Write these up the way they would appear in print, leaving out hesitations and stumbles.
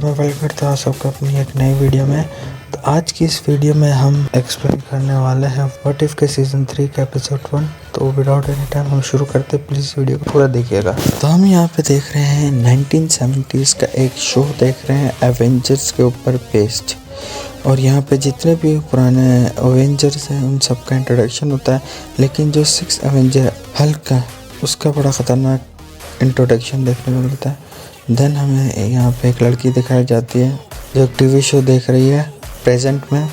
मैं वेलकम करता हूँ सबको अपनी एक नई वीडियो में। तो आज की इस वीडियो में हम एक्सप्लेन करने वाले हैं व्हाट इफ के सीजन 3 का एपिसोड 1। तो विदाउट एनी टाइम हम शुरू करते, प्लीज़ वीडियो को पूरा देखिएगा। तो हम यहाँ पे देख रहे हैं 1970s का एक शो देख रहे हैं एवेंजर्स के ऊपर बेस्ड। और यहाँ पे जितने भी पुराने एवेंजर्स हैं उन सब का इंट्रोडक्शन होता है, लेकिन जो 6 एवेंजर हल्क का उसका बड़ा ख़तरनाक इंट्रोडक्शन देखने को मिलता है। देन हमें यहाँ पे एक लड़की दिखाई जाती है जो टीवी शो देख रही है प्रेजेंट में,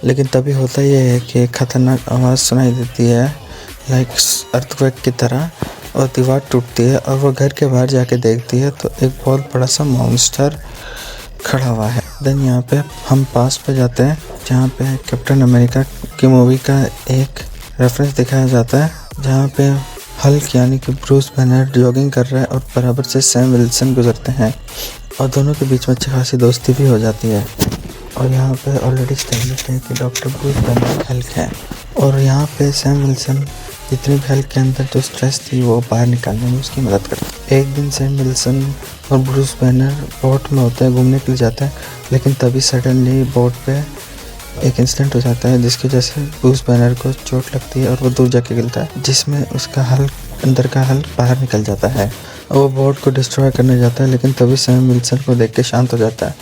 लेकिन तभी होता ये है कि एक ख़तरनाक आवाज़ सुनाई देती है लाइक अर्थक्वेक की तरह, और दीवार टूटती है और वो घर के बाहर जाके देखती है तो एक बहुत बड़ा सा मॉन्स्टर खड़ा हुआ है। देन यहाँ पे हम पास पे जाते हैं जहाँ पे कैप्टन अमेरिका की मूवी का एक रेफरेंस दिखाया जाता है, जहाँ पे हल्क यानी कि ब्रूस बैनर जॉगिंग कर रहा है और बराबर से सैम विल्सन गुजरते हैं और दोनों के बीच में अच्छी खासी दोस्ती भी हो जाती है। और यहाँ पे ऑलरेडी स्टैब्लिश्ड है कि डॉक्टर ब्रूस बैनर हल्क है, और यहाँ पे सैम विल्सन जितनी भी हल्क के अंदर जो स्ट्रेस थी वो बाहर निकालने में उसकी मदद करता है। एक दिन सैम विल्सन और ब्रूस बैनर बोट में होते हैं, घूमने के लिए जाते हैं, लेकिन तभी सडनली बोट पे एक इंसिडेंट हो जाता है जिसकी वजह से ब्रूस बैनर को चोट लगती है और वो दूर जाके गिरता है, जिसमें उसका हल्क अंदर का हल्क बाहर निकल जाता है और वो बोट को डिस्ट्रॉय करने जाता है, लेकिन तभी सैम विल्सन को देख के शांत हो जाता है,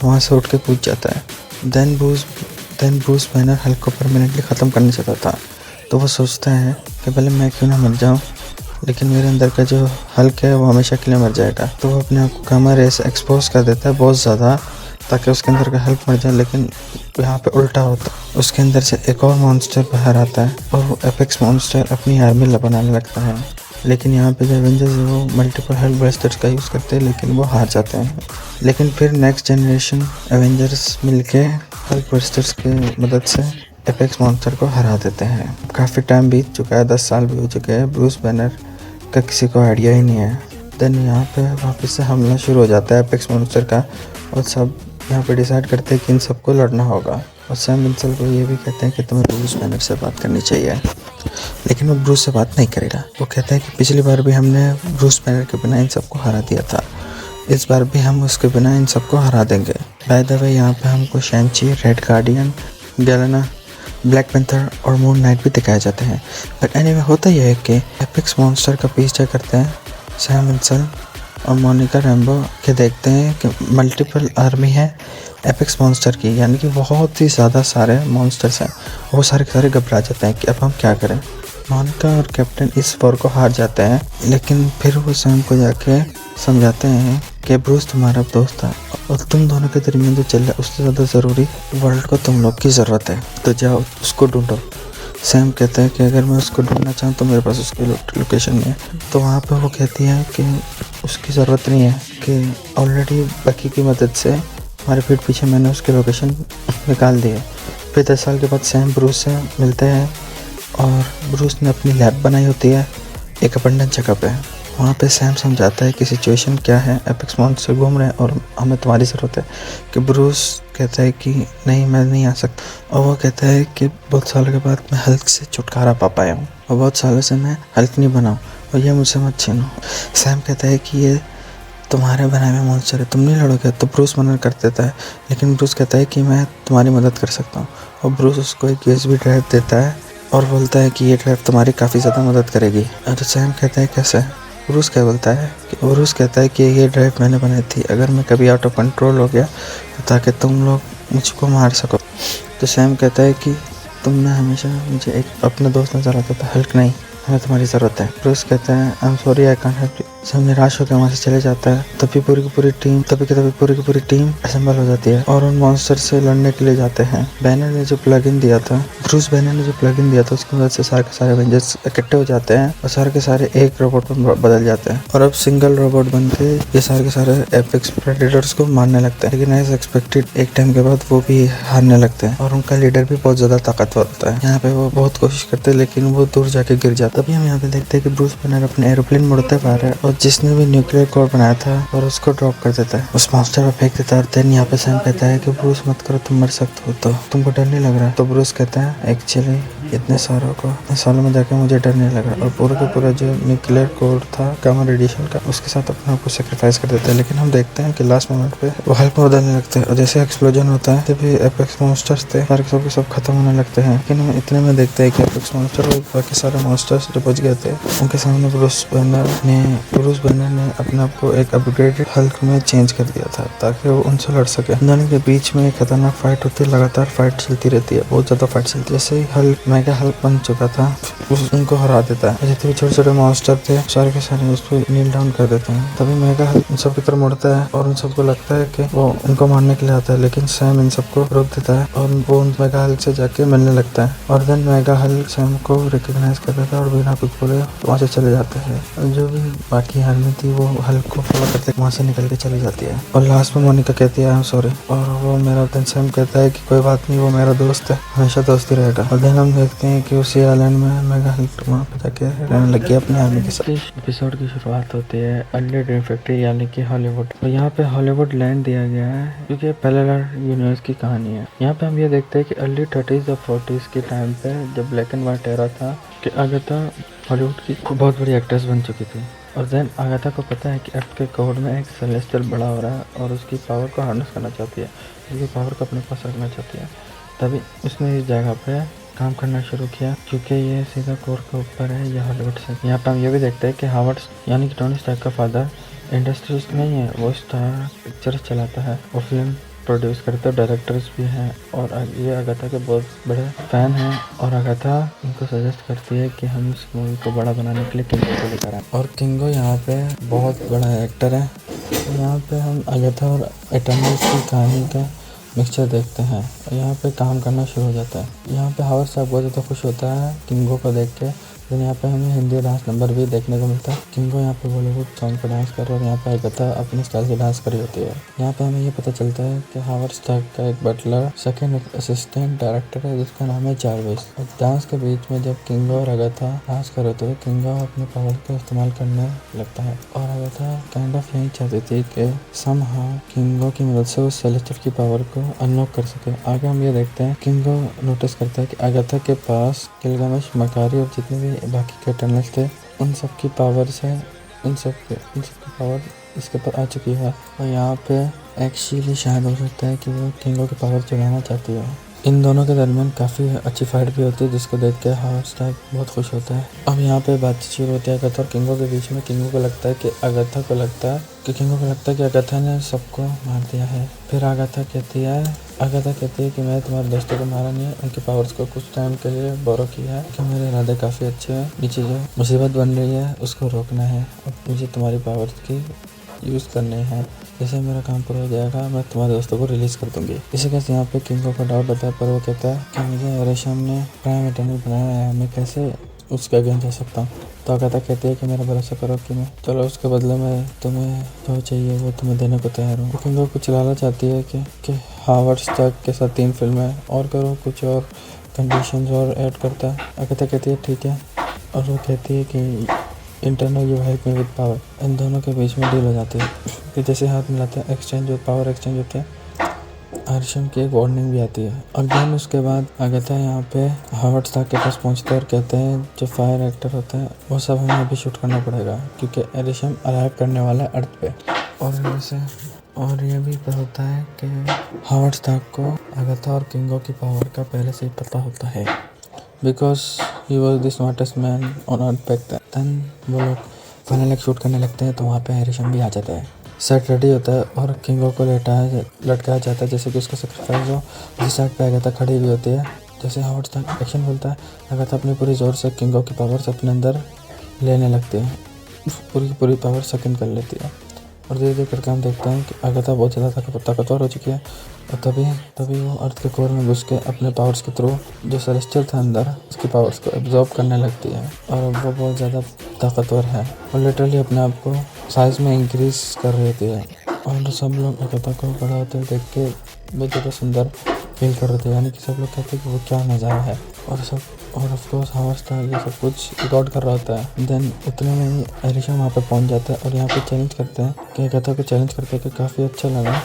वहाँ से उठ के कूद जाता है। देन ब्रूस बैनर हल्क को परमानेंटली ख़त्म करना चाहता था, तो वो सोचता है कि पहले मैं क्यों ना मर जाऊँ, लेकिन मेरे अंदर का जो हल्क है वो हमेशा के लिए मर जाएगा। तो वो अपने आप को गामा रे से एक्सपोज कर देता है बहुत ज़्यादा, ताकि उसके अंदर का हल्क मर जाए, लेकिन यहाँ पे उल्टा होता है। उसके अंदर से एक और मॉन्स्टर बाहर आता है और वो एपेक्स मॉन्स्टर अपनी आर्मी बनाने लगता है, लेकिन यहाँ पे जो एवेंजर्स है वो मल्टीपल हल्क ब्रस्टर्स का यूज़ करते हैं, लेकिन वो हार जाते हैं। लेकिन फिर नेक्स्ट जनरेशन एवेंजर्स मिलके हल्क ब्रस्टर्स की मदद से एपेक्स मॉन्स्टर को हरा देते हैं। काफ़ी टाइम बीत चुका है, 10 साल भी हो चुके हैं, ब्रूस बैनर का किसी को आइडिया ही नहीं है। देन यहाँ पे वापस से हमला शुरू हो जाता है एपेक्स मॉन्स्टर का, और सब यहाँ पे डिसाइड करते हैं कि इन सबको लड़ना होगा। और सैम विल्सन को ये भी कहते हैं कि तुम्हें ब्रूस बैनर से बात करनी चाहिए, लेकिन वो ब्रूस से बात नहीं करेगा। वो कहता है कि पिछली बार भी हमने ब्रूस बैनर के बिना इन सबको हरा दिया था, इस बार भी हम उसके बिना इन सबको हरा देंगे। बाय द वे यहाँ पे हमको शैंची, रेड गार्डियन, गैलेना, ब्लैक पैंथर और मून नाइट भी दिखाए जाते हैं। बट एनीवे होता यह है कि एपेक्स मॉन्स्टर का पीछा करते हैं सैम विल्सन और मोनिका रैम्बो के, देखते हैं कि मल्टीपल आर्मी है एपेक्स मॉन्स्टर की, यानी कि बहुत ही ज़्यादा सारे मॉन्स्टर्स हैं। वो सारे के सारे घबरा जाते हैं कि अब हम क्या करें। मोनिका और कैप्टन इस वॉर को हार जाते हैं, लेकिन फिर वो सैम को जाके समझाते हैं कि ब्रूस तुम्हारा दोस्त था और तुम दोनों के दरमियान जो चल रहा है उससे ज़्यादा ज़रूरी वर्ल्ड को तुम लोग की ज़रूरत है, तो जाओ उसको ढूंढो। सैम कहता है कि अगर मैं उसको ढूंढना चाहूँ तो मेरे पास उसकी लोकेशन नहीं है। तो वहाँ पे वो कहती है कि उसकी ज़रूरत नहीं है, कि ऑलरेडी बकी की मदद से हमारे पीठ पीछे मैंने उसकी लोकेशन निकाल दी है। फिर 10 साल के बाद सैम ब्रूस से मिलते हैं और ब्रूस ने अपनी लैब बनाई होती है एक अबंडन जगह पे। वहाँ पे सैम समझाता है कि सिचुएशन क्या है, एपेक्स मॉन्स्टर घूम रहे हैं और हमें तुम्हारी ज़रूरत है। कि ब्रूस कहता है कि नहीं मैं नहीं आ सकता, और वो कहता है कि बहुत सालों के बाद मैं हल्क से छुटकारा पा पाया हूँ और बहुत सालों से मैं हल्क नहीं बना हूँ और ये मुझसे मत छीनो। सैम कहता है कि ये तुम्हारे बनाए हुए मॉन्स्टर है, तुम नहीं लड़ोगे। तो ब्रूस मना कर देता है, लेकिन ब्रूस कहता है कि मैं तुम्हारी मदद कर सकता हूँ, और ब्रूस उसको एक USB ड्राइव देता है और बोलता है कि ये ड्राइव तुम्हारी काफ़ी ज़्यादा मदद करेगी। और सैम कहता है कैसे। ब्रूस क्या बोलता है कि ब्रूस कहता है कि ये ड्राइव मैंने बनाई थी, अगर मैं कभी आउट ऑफ कंट्रोल हो गया तो ताकि तुम लोग मुझको मार सको। तो सैम कहता है कि तुमने हमेशा मुझे एक अपना दोस्त नजर आता था, हल्क नहीं, हमें तुम्हारी ज़रूरत है। ब्रूस कहता है I am sorry I can't help you. सब निराश होकर वहाँ से चले जाता है। तभी पूरी की पूरी टीम असेंबल हो जाती है और उन मॉन्स्टर से लड़ने के लिए जाते हैं। बैनर ने जो प्लग इन दिया था, ब्रूस बैनर ने जो प्लग इन दिया था, उसकी मदद से सारे के सारे एवेंजर्स इकट्ठे हो जाते हैं और सारे के सारे एक रोबोट में बदल जाते हैं, और अब सिंगल रोबोट बन के ये सारे के सारे एपेक्स प्रेडेटर्स को मारने लगते हैं। लेकिन एज एक्सपेक्टेड एक टाइम के बाद वो भी हारने लगते हैं और उनका लीडर भी बहुत ज़्यादा ताकतवर होता है। यहाँ पे वो बहुत कोशिश करते हैं, लेकिन वो दूर जाके गिर जाता है। तभी हम यहाँ पे देखते हैं कि ब्रूस बैनर अपने एरोप्लेन मुड़ते हुए आ रहा है और जिसने भी न्यूक्लियर कोर बनाया था और उसको ड्रॉप कर देता है, उस मॉन्स्टर पर फेंक देता है। देन यहाँ पे सैम कहता है कि ब्रूस मत करो, तुम मर सकते हो, तो तुमको डर नहीं लग रहा। तो ब्रूस कहता है एक्चुअली इतने सालों में जाके मुझे डर नहीं लगा। और पूरा का पूरा जो न्यूक्लियर कोड था गामा रेडिएशन का, उसके साथ अपने आप को सेक्रीफाइस कर देते हैं। लेकिन हम देखते हैं कि लास्ट मोमेंट पे वो हल्क में बदलने लगते हैं और जैसे एक्सप्लोजन होता है तभी एपेक्स मॉन्स्टर्स थे सारे सब के सब खत्म होने लगते हैं। लेकिन हम इतने में देखते हैं कि एपेक्स मॉन्स्टर और बाकी सारे मॉन्स्टर्स जो बच गए थे उनके सामने ब्रूस बैनर ने अपने आप को एक अपग्रेडेड हल्क में चेंज कर दिया था ताकि वो उनसे लड़ सके। दोनों के बीच में एक खतरनाक फाइट होती है, लगातार फाइट चलती रहती है, बहुत ज्यादा फाइट चलती है। जैसे ही हल्क मेगा हल्क बन चुका था उनको हरा देता है। जितने भी छोटे छोटे मॉन्स्टर थे सारे के सारे उस पर नील डाउन कर देते हैं। तभी मेगा हल्क उन सब की तरफ मुड़ता है और उन सबको लगता है कि वो उनको मारने के लिए आता है, लेकिन सैम इन सबको रोक देता है और वो उन मेगा हल्क से जाके मिलने लगता है। और देन मेगा हल्क सैम को रिकॉग्नाइज कर देता है और बिना कुछ बोले वहाँ से चले जाते हैं। जो भी बाकी आर्मी थी वो हल्क को फॉलो करते वहाँ से निकल के चली जाती है। और लास्ट में मोनिका कहती है आई एम सॉरी, और वो मेरा देन सैम कहता है कि कोई बात नहीं, वो मेरा दोस्त है, हमेशा दोस्ती रहेगा। और देन हम देखते हैं कि उसी आइलैंड में मेगा हल्क वहाँ पे जाके रहने लग गया अपनी आर्मी के साथ। एपिसोड की शुरुआत होती है अर्ली ड्रीम फैक्ट्री यानी कि हॉलीवुड। और यहाँ पे हॉलीवुड लैंड दिया गया है क्योंकि पैरेलल यूनिवर्स की कहानी है। यहाँ पे हम ये देखते हैं कि अर्ली 30s और 40s के टाइम पे जब ब्लैक एंड व्हाइट एरा था कि अगाथा हॉलीवुड की बहुत बड़ी एक्ट्रेस बन चुकी थी। और देन अगाथा को पता है कि अर्थ के कोर में एक सेलेस्टियल बड़ा हो रहा है और उसकी पावर को हार्नेस करना चाहती है, उसकी पावर को अपने पास रखना चाहती है। तभी उसने इस जगह पे काम करना शुरू किया क्योंकि ये सीधा कोर के ऊपर है, ये हॉलीवुड से। यहाँ पे हम ये भी देखते हैं कि हावर्ड यानी कि टोनी स्टार्क का फादर इंडस्ट्रीज नहीं है, वो स्टार पिक्चर्स चलाता है, वो फिल्म प्रोड्यूस करते डायरेक्टर्स भी हैं और ये अगाथा के बहुत बड़े फैन हैं। और अगाथा उनको सजेस्ट करती है कि हम इस मूवी को बड़ा बनाने के लिए किंगो को लेकर आए। और किंगो यहाँ पे बहुत बड़ा एक्टर है। तो यहाँ पे हम अगाथा और एटर्नल्स की कहानी का मिक्सचर देखते हैं और यहाँ पे काम करना शुरू हो जाता है। यहाँ पे हावर्ड साहब बहुत ज़्यादा खुश होता है किंगो को देख के। लेकिन यहाँ पे हमें हिंदी डांस नंबर भी देखने को मिलता है। किंगो यहाँ पे बॉलीवुड सॉन्ग पर डांस कर रहा है और यहाँ पे अगाथा अपनी स्टाइल से डांस कर रही होती है। यहाँ पे हमें ये पता चलता है कि हावर्ड स्टार्क का एक बटलर सेकंड असिस्टेंट डायरेक्टर है जिसका नाम है जार्विस। और डांस के बीच में जब किंगो और अगाथा डांस कर रहे थे किंगो अपने पावर का इस्तेमाल करने लगता है और अगाथा काइंड ऑफ यही चाहती थी कि समहाउ किंगो की मदद से उस सेलेस्टियल की पावर को अनलॉक कर सके। आगे हम ये देखते हैं किंगो नोटिस करता है कि अगाथा के पास गिलगामेश, मकारी और जितने भी बाकी के टनल्स थे उन सब की पावर से उन सब की पावर इसके ऊपर आ चुकी है। और यहाँ पे एक्चुअली शायद हो सकता है कि वो किंगो की पावर चुराना चाहती है। इन दोनों के दरमियान काफ़ी अच्छी फाइट भी होती है जिसको देख के हावर्ड स्टार्क बहुत खुश होता है। अब यहाँ पे बातचीत शुरू होती है अगाथा और किंगो के बीच में। किंगो को लगता है कि अगाथा कि अगाथा ने सबको मार दिया है। फिर अगाथा कहती है कि मैं तुम्हारे दोस्तों को मारा नहीं है, उनकी पावर्स को कुछ टाइम के लिए बोरो किया है कि मेरे इरादे काफ़ी अच्छे हैं, नीचे जो मुसीबत बन रही है उसको रोकना है और मुझे तुम्हारी पावर्स की यूज़ करने हैं। जैसे मेरा काम पूरा हो जाएगा मैं तुम्हारे दोस्तों को रिलीज़ कर दूंगी। इसी कैसे यहाँ पे किंगो का डाउट होता है पर वो कहता है कि मुझे रेशम ने प्राइम एटर्नल बनाया है, मैं कैसे उसके अगेंस्ट जा सकता हूँ। तो अगाथा कहती है कि मेरा भरोसा करो कि मैं चलो उसके बदले में तुम्हें जो चाहिए वो तुम्हें देने को तैयार हूँ। किंगो कुछ लाना चाहती है कि हावर्ड स्टार्क के साथ 3 फिल्में और करो, कुछ और कंडीशंस और ऐड करता है। अगाथा कहती है ठीक है और वो कहती है कि internal you help me with power. इन दोनों के बीच में डील हो जाती है कि जैसे हाथ मिलाते हैं पावर एक्सचेंज होते हैं। आर्शम की एक वार्निंग भी आती है और देन उसके बाद अगाथा यहाँ पे हावर्ड स्टार्क के पास पहुँचते हैं और कहते हैं जो फायर एक्टर होते हैं वो सब हमें अभी शूट करना पड़ेगा क्योंकि आर्शम अराइव करने वाला है अर्थ पे। और ये भी पता होता है कि हावर्ड स्टार्क को अगाथा और किंगो की पावर का पहले से ही पता होता है because he was the smartest man on earth back then. वो लोग फाइनल शूट करने लगते हैं तो वहाँ पे आर्शम भी आ जाता है। सेट रेडी होता है और किंगो को लटकाया जाता है जैसे कि उसका सेक्रीफाइस हो। जिस साइड पे अगाथा खड़ी हुई होती है, जैसे हावर्ड स्टार्क एक्शन बोलता है अगाथा अपनी पूरी जोर से किंगो की पावर्स अपने अंदर लेने लगती है, पूरी पावर सेकंड कर लेती है। और धीरे धीरे करके हम देखते हैं कि अगाथा बहुत ज़्यादा ताकतवर हो चुकी है और तभी वो अर्थ के कोर में घुस के अपने पावर्स के थ्रू जो सेलेस्टियल था अंदर उसकी पावर्स को एब्जॉर्ब करने लगती है और वो बहुत ज़्यादा ताकतवर है और लिटरली अपने आप को साइज़ में इंक्रीज कर रही होती है। और सब लोग अगाथा को बड़ा होते देख के बहुत ज़्यादा सुंदर फील कर रहे थे, यानी कि सब लोग कहते हैं कि वो क्या नज़ारा है। और ऑफ कोर्स हॉर्स था ये सब कुछ रिकॉर्ड कर रहा होता है। देन उतने में ही एलिशा वहाँ पे पहुँच जाता है और यहाँ पे चैलेंज करते हैं कि अगाथा को चैलेंज करते हैं कि काफ़ी अच्छा लगा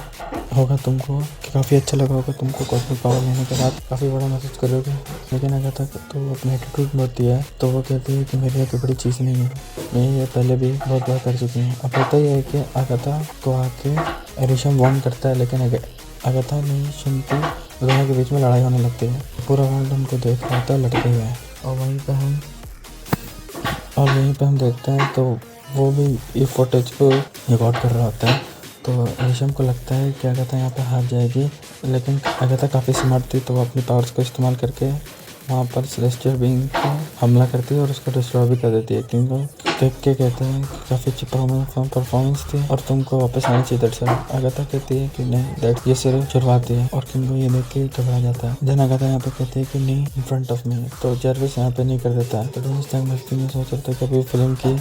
होगा तुमको कॉस्मिक पावर लेने के बाद काफ़ी बड़ा महसूस करोगे। लेकिन अगाथा तो अपनी एटीट्यूड बढ़ती है, तो वो कहती है कि मेरे लिए कोई बड़ी चीज़ नहीं है, मैं ये पहले भी बहुत बार कर चुकी हूँ। अब होता ही है कि अगाथा को आके एलिशा वार्न करता है, लेकिन अगाथा नहीं सुनती, दोनों के बीच में लड़ाई होने लगती है। पूरा वर्ल्ड उनको देख रहा होता है लटके हुए हैं और वहीं पे हम देखते हैं तो वो भी ये फुटेज को रिकॉर्ड कर रहा होता है। तो एलिशा को लगता है कि अगाथा यहाँ पे हार जाएगी, लेकिन अगाथा काफ़ी स्मार्ट थी, तो वो अपनी पावर्स को इस्तेमाल करके वहाँ पर सेलेस्टियल बीइंग को हमला करती है और उसको डिस्ट्रॉय भी कर देती है। किंगो देख के कहते हैं कि काफ़ी अच्छी परफॉर्मेंस थी और तुमको वापस आनी चाहिए दरअसल। अगाथा कहती है कि नहीं, दैट ये सिर्फ शुरुआत है और किंगो ये देख के घबरा जाता है। देन अगाथा यहाँ पे कहती है कि नहीं, इन फ्रंट ऑफ मी, तो जर्विस यहाँ पे नहीं कर देता है। तो टोनी स्टार्क मस्ती में सोच रहा था कि अभी फिल्म की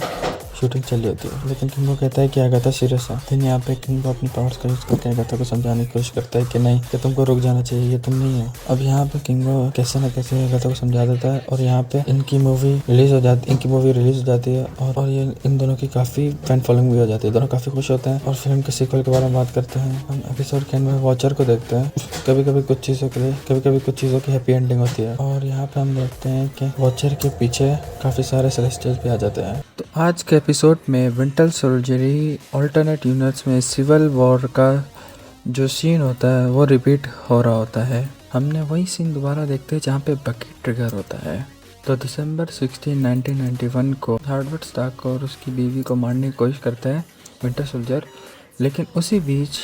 शूटिंग चली होती है, लेकिन किंगो कहता है कि अगाथा सीरियस है। फिर यहाँ पे किंगो अपनी पावर्स का यूज करके अगाथा को समझाने की कोशिश करता है कि नहीं, कि तुमको रुक जाना चाहिए, ये तुम नहीं है। अब यहाँ पे किंगो कैसे न कैसे अगाथा को समझा देता है और यहाँ पे इनकी मूवी रिलीज हो जाती है और ये इन दोनों की काफ़ी फैन फॉलोइंग भी हो जाती है। दोनों काफ़ी खुश होते हैं और फिल्म के सीक्वल के बारे में बात करते हैं। हम एपिसोड के एंड में वॉचर को देखते हैं। कभी कभी कुछ चीज़ों की हैप्पी एंडिंग होती है और यहाँ पे हम देखते हैं कि वॉचर के पीछे काफ़ी सारे सेलेस्टियल्स भी आ जाते हैं। तो आज के एपिसोड में विंटर सोल्जरी ऑल्टरनेट यूनिवर्स में सिविल वॉर का जो सीन होता है वो रिपीट हो रहा होता है। हमने वही सीन दोबारा देखते हैं जहाँ पे बकी ट्रिगर होता है। तो दिसंबर 16, 1991 को हार्वर्ड स्टार्क और उसकी बीवी को मारने की कोशिश करता है विंटर सोल्जर, लेकिन उसी बीच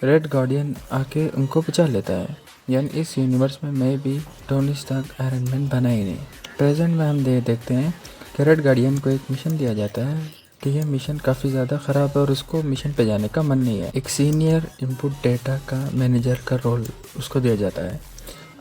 रेड गार्डियन आके उनको बचा लेता है। यानी इस यूनिवर्स में मैं भी टोनी स्टार्क आयरन मैन बना ही नहीं। प्रेजेंट में हम देखते हैं कि रेड गार्डियन को एक मिशन दिया जाता है कि यह मिशन काफ़ी ज़्यादा ख़राब है और उसको मिशन पे जाने का मन नहीं है। एक सीनियर इनपुट डेटा का मैनेजर का रोल उसको दिया जाता है।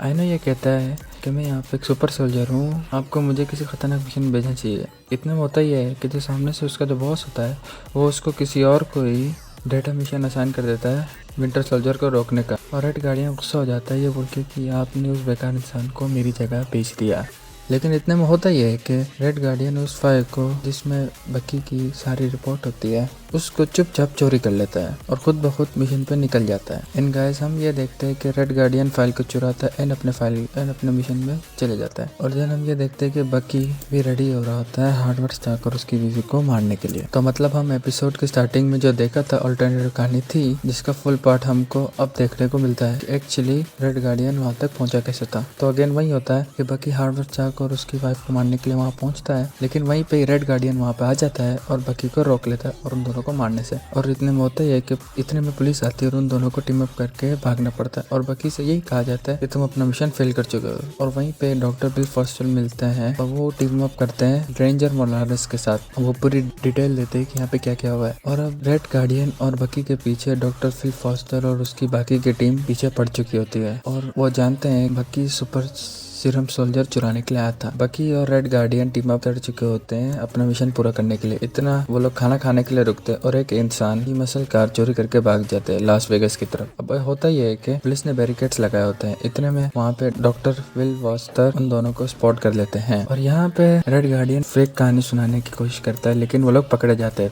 आइनो ये कहता है कि मैं यहाँ पे एक सुपर सोल्जर हूँ, आपको मुझे किसी खतरनाक मिशन में भेजना चाहिए। इतने में होता ही है कि जो सामने से उसका जो बॉस होता है वो उसको किसी और को ही डेटा मिशन असाइन कर देता है विंटर सोल्जर को रोकने का। और रेड गार्डियन गुस्सा हो जाता है ये बोल के कि आपने उस बेकार इंसान को मेरी जगह बेच दिया। लेकिन इतने में होता ही है कि रेड गार्डियन उस फाइल को जिसमें बकी की सारी रिपोर्ट होती है उसको चुपचाप चोरी कर लेता है और खुद ब खुद मिशन पे निकल जाता है। इन गाइस हम ये देखते हैं कि रेड गार्डियन फाइल को चुराता है एंड अपने मिशन में चले जाता है। और देन हम ये देखते हैं कि बकी भी रेडी हो रहा होता है हार्वर्ड स्टार्क और उसकी बीवी को मारने के लिए। तो मतलब हम एपिसोड के स्टार्टिंग में जो देखा था अल्टरनेटिव कहानी थी, जिसका फुल पार्ट हमको अब देखने को मिलता है एक्चुअली रेड गार्डियन वहाँ तक पहुँचा कैसे था। तो अगेन वही होता है कि बकी हार्वर्ड स्टार्क और उसकी वाइफ को मारने के लिए वहाँ पहुँचता है, लेकिन वहीं पे रेड गार्डियन वहाँ पे आ जाता है और बकी को रोक लेता है और उन दोनों को मारने से। और इतने में होता है कि इतने में पुलिस आती है और उन दोनों को टीम अप करके भागना पड़ता है और बकी से यही कहा जाता है कि तुम अपना मिशन फेल कर चुके हो। और वहीं पे डॉक्टर बिल फॉस्टर मिलते हैं और वो टीम अप करते हैं रेंजर मोलारेस के साथ। वो पूरी डिटेल देते हैं कि यहाँ पे क्या क्या हुआ है। और अब रेड गार्डियन और बकी के पीछे डॉक्टर फिल फॉस्टर और उसकी बाकी की टीम पीछे पड़ चुकी होती है और वो जानते हैं बकी सुपर सीरम सोल्जर चुराने के लिए आया था। बकी और रेड गार्डियन टीम अप कर चुके होते हैं अपना मिशन पूरा करने के लिए। इतना वो लोग खाना खाने के लिए रुकते हैं और एक इंसान की मसल कार चोरी करके भाग जाते हैं लास वेगस की तरफ। अब होता ही है कि पुलिस ने बैरिकेड्स लगाए होते हैं। इतने में वहाँ पे डॉक्टर विल वॉस्टर उन दोनों को स्पॉट कर लेते हैं और यहाँ पे रेड गार्डियन फेक कहानी सुनाने की कोशिश करता है, लेकिन वो लोग पकड़े जाते हैं।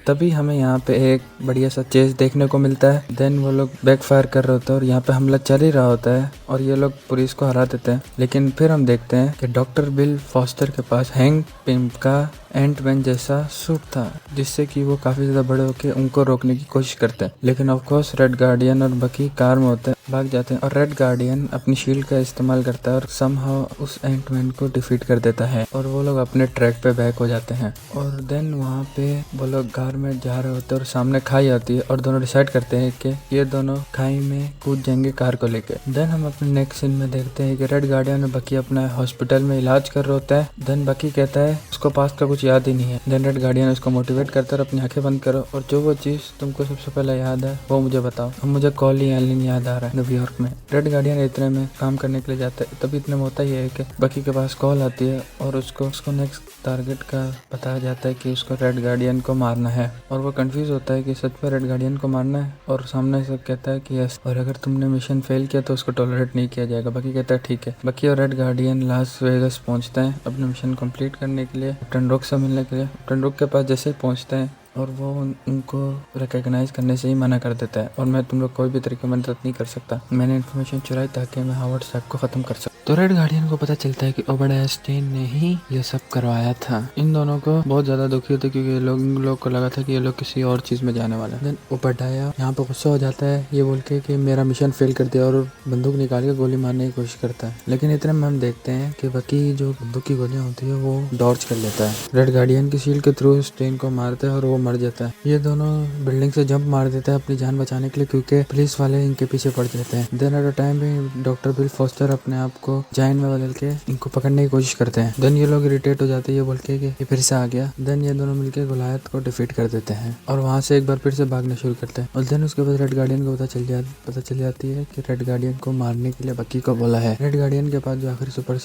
तभी हमें यहाँ पे एक बढ़िया सा चेस देखने को मिलता है। देन वो लोग बैकफायर कर रहे होते हैं और यहाँ पे हमला चल ही रहा होता है और ये लोग पुलिस को हरा देते हैं। लेकिन फिर हम देखते हैं कि डॉक्टर बिल फॉस्टर के पास हैंक पिम का एंटमैन जैसा सूट था, जिससे कि वो काफी ज्यादा बड़े होकर उनको रोकने की कोशिश करते हैं। लेकिन ऑफ कोर्स रेड गार्डियन और बकी कार में होते हैं, भाग जाते हैं और रेड गार्डियन अपनी शील्ड का इस्तेमाल करता है और समहाउ उस एंटमैन को डिफीट कर देता है और वो लोग अपने ट्रैक पे बैक हो जाते हैं। और देन वहाँ पे वो लोग कार में जा रहे होते हैं और सामने खाई आती है और दोनों डिसाइड करते हैं कि ये दोनों खाई में कूद जाएंगे कार को लेकर। देन हम अपने नेक्स्ट सीन में देखते हैं कि रेड गार्डियन और बकी अपना हॉस्पिटल में इलाज कर रहे होता है। देन बकी कहता है उसको पास का कुछ कुछ याद ही नहीं है। देन रेड गार्डियन उसको मोटिवेट करता है, अपनी आंखें बंद करो और जो वो चीज़ तुमको सबसे पहले याद है वो मुझे बताओ। अब मुझे कॉली एलिन याद आ रहा है न्यूयॉर्क में। रेड गार्डियन इतने में काम करने के लिए जाता है, तभी इतने में होता ही है कि बकी के पास कॉल आती है और उसको नेक्स्ट टारगेट का बताया जाता है कि उसको रेड गार्डियन को मारना है। और वो कंफ्यूज होता है कि सच में रेड गार्डियन को मारना है, और सामने से कहता है कि यस, और अगर तुमने मिशन फेल किया तो उसको टॉलरेट नहीं किया जाएगा। बकी कहता है ठीक है। बकी और रेड गार्डियन लास वेगास पहुंचते हैं अपने मिशन कंप्लीट करने के लिए, कैप्टन रॉक से मिलने के लिए। कैप्टन रॉक के पास जैसे ही पहुंचते हैं और वो उनको रिकॉग्नाइज करने से ही मना कर देता है, और मैं तुम लोग कोई भी तरीके मदद नहीं कर सकता, मैंने इन्फॉर्मेशन चुराई ताकि मैं हावर्ड साहब को खत्म कर सकूं। तो रेड गार्डियन को पता चलता है कि ओबडास्टेन ने ही ये सब करवाया था। इन दोनों को बहुत ज्यादा दुखी होता है क्योंकि लोग को लगा था कि ये लोग किसी और चीज में जाने वाला है। देन ओबडाया यहाँ पे गुस्सा हो जाता है ये बोल के कि मेरा मिशन फेल कर दिया, और बंदूक निकाल के गोली मारने की कोशिश करता है। लेकिन इतने में हम देखते हैं कि बकी जो बंदूक की गोलियां होती है वो डॉर्च कर लेता है। रेड गार्डियन की शील्ड के थ्रू स्टेन को मारते हैं और वो मर जाता है। ये दोनों बिल्डिंग से जंप मार देता है अपनी जान बचाने के लिए क्योंकि पुलिस वाले इनके पीछे पड़ जाते हैं। देन एट अ टाइम भी डॉक्टर बिल फॉस्टर अपने आप को जाइन में बदल के इनको पकड़ने की कोशिश करते हैं। देन ये लोग इरिटेट हो जाते हैं ये बोल के कि ये फिर से आ गया। देन ये दोनों मिलकर गोलायत को डिफीट कर देते हैं और वहां से एक बार फिर से भागना शुरू करते हैं। और देन उसके बाद रेड गार्डियन को पता चल जाती है कि रेड गार्डियन को मारने के लिए बकी को बोला है। रेड गार्डियन के पास जो आखिरी सुपर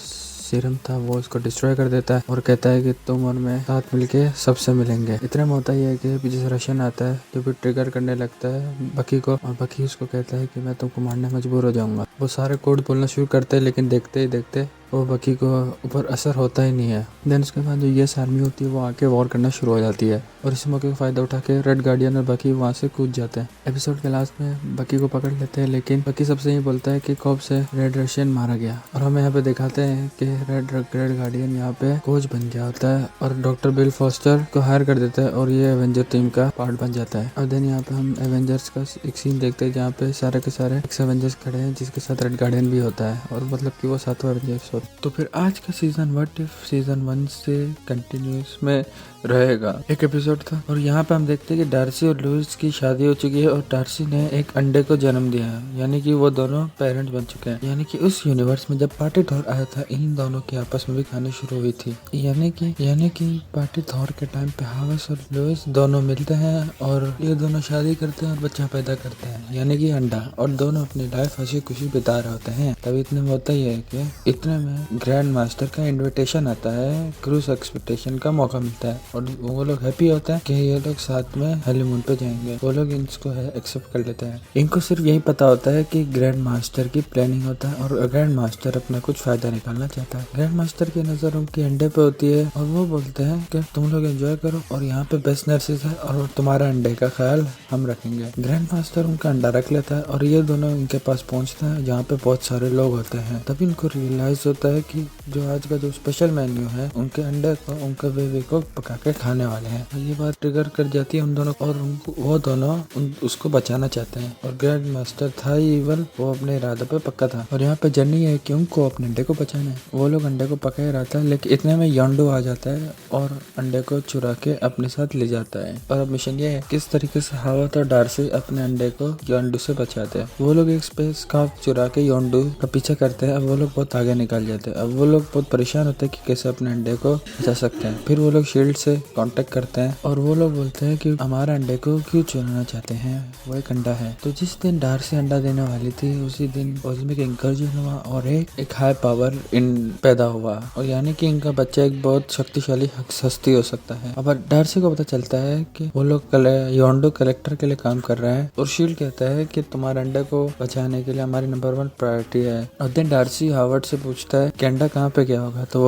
सीरम था वो उसको डिस्ट्रॉय कर देता है और कहता है कि तुम और मैं साथ मिलके सबसे मिलेंगे। इतने में होता ही है कि पीछे से रशियन आता है जो भी ट्रिगर करने लगता है बकी को, और बकी उसको कहता है कि मैं तुमको मारने मजबूर हो जाऊंगा। वो सारे कोड बोलना शुरू करते हैं लेकिन देखते ही देखते वो बकी को ऊपर असर होता ही नहीं है। देन उसके बाद जो यूएस आर्मी होती है वो आके वॉर करना शुरू हो जाती है और इस मौके का फायदा उठा के रेड गार्डियन और बकी वहाँ से कूद जाते हैं। एपिसोड के लास्ट में बकी को पकड़ लेते हैं लेकिन बकी सबसे ये बोलता है कि कब से रेड रशियन मारा गया, और हमें यहाँ पे दिखाते हैं कि रेड गार्डियन यहाँ पे कोच बन गया होता है और डॉक्टर बिल फॉस्टर को हायर कर देता है और ये एवेंजर टीम का पार्ट बन जाता है। और देन यहाँ पे हम एवेंजर्स का एक सीन देखते हैं जहाँ पे सारे के सारे एवेंजर्स खड़े हैं जिसके साथ रेड गार्डियन भी होता है, और मतलब कि वो सातवां एवेंजर्स। तो फिर आज का सीजन व्हाट इफ सीजन 1 से कंटिन्यूस में रहेगा। एक एपिसोड था और यहाँ पे हम देखते हैं कि डार्सी और लुइस की शादी हो चुकी है और डार्सी ने एक अंडे को जन्म दिया है, यानी कि वो दोनों पेरेंट बन चुके हैं। यानी कि उस यूनिवर्स में जब पार्टी थॉर आया था इन दोनों की आपस में भी कहानी शुरू हुई थी। यानी कि पार्टी थॉर के टाइम पे हावस और लुइस दोनों मिलते हैं और ये दोनों शादी करते हैं और बच्चा पैदा करते हैं, यानी कि अंडा, और दोनों अपनी लाइफ हंसी खुशी बिता रहे होते हैं। तब इतने में होता ही है कि इतने में ग्रैंड मास्टर का इन्विटेशन आता है, क्रूज एक्सपेक्टेशन का मौका मिलता है और वो लोग हैप्पी होता है कि ये लोग साथ में हनीमून पे जाएंगे। वो लोग इसको एक्सेप्ट कर लेते हैं। इनको सिर्फ यही पता होता है कि ग्रैंड मास्टर की प्लानिंग होता है और ग्रैंड मास्टर अपना कुछ फायदा निकालना चाहता है। ग्रैंड मास्टर की नजर उनके अंडे पे होती है और वो बोलते हैं कि तुम लोग एंजॉय करो और यहाँ पे बेस्ट नर्सेज है और तुम्हारा अंडे का ख्याल हम रखेंगे। ग्रैंड मास्टर उनका अंडा रख लेता है और ये दोनों इनके पास पहुंचते हैं जहाँ पे बहुत सारे लोग होते हैं। तभी इनको रियलाइज होता है कि जो आज का जो स्पेशल मेन्यू है उनके अंडे को उनके बेबी को पका के खाने वाले हैं। ये बात ट्रिगर कर जाती है उन दोनों और वो दोनों उसको बचाना चाहते हैं और ग्रैंड मास्टर था इवल, वो अपने इरादे पे पक्का था और यहाँ पे जर्नी है कि उनको अपने अंडे को बचाना है। वो लोग अंडे को पका ही रहा था लेकिन इतने में योंडो आ जाता है और अंडे को चुरा के अपने साथ ले जाता है। और अब मिशन ये है किस तरीके से हावत और डार्सी अपने अंडे को योंडो से बचाते हैं। वो लोग एक स्पेस क्राफ्ट चुरा के योंडो का पीछा करते हैं। अब वो लोग बहुत आगे निकल जाते हैं। अब वो लोग बहुत परेशान होते हैं कि कैसे अपने अंडे को बचा सकते हैं। फिर वो लोग शील्ड से कांटेक्ट करते हैं और वो लोग बोलते हैं कि हमारा अंडे को क्यों चुराना चाहते हैं, वो एक अंडा है। तो जिस दिन डार्सी अंडा देने वाली थी उसी दिन कॉस्मिक इंकर्जन हुआ और एक हाई पावर इन पैदा हुआ, और यानी कि इनका बच्चा एक बहुत शक्तिशाली हस्ती हो सकता है। अब डार्सी को पता चलता है कि वो लोग योंडो कलेक्टर के लिए काम कर रहे हैं और शील्ड कहता है कि तुम्हारे अंडे को बचाने के लिए हमारी नंबर 1 प्रायोरिटी है। और दिन डार्सी हावर्ड से पूछता है कि अंडा कहाँ पे गया होगा, तो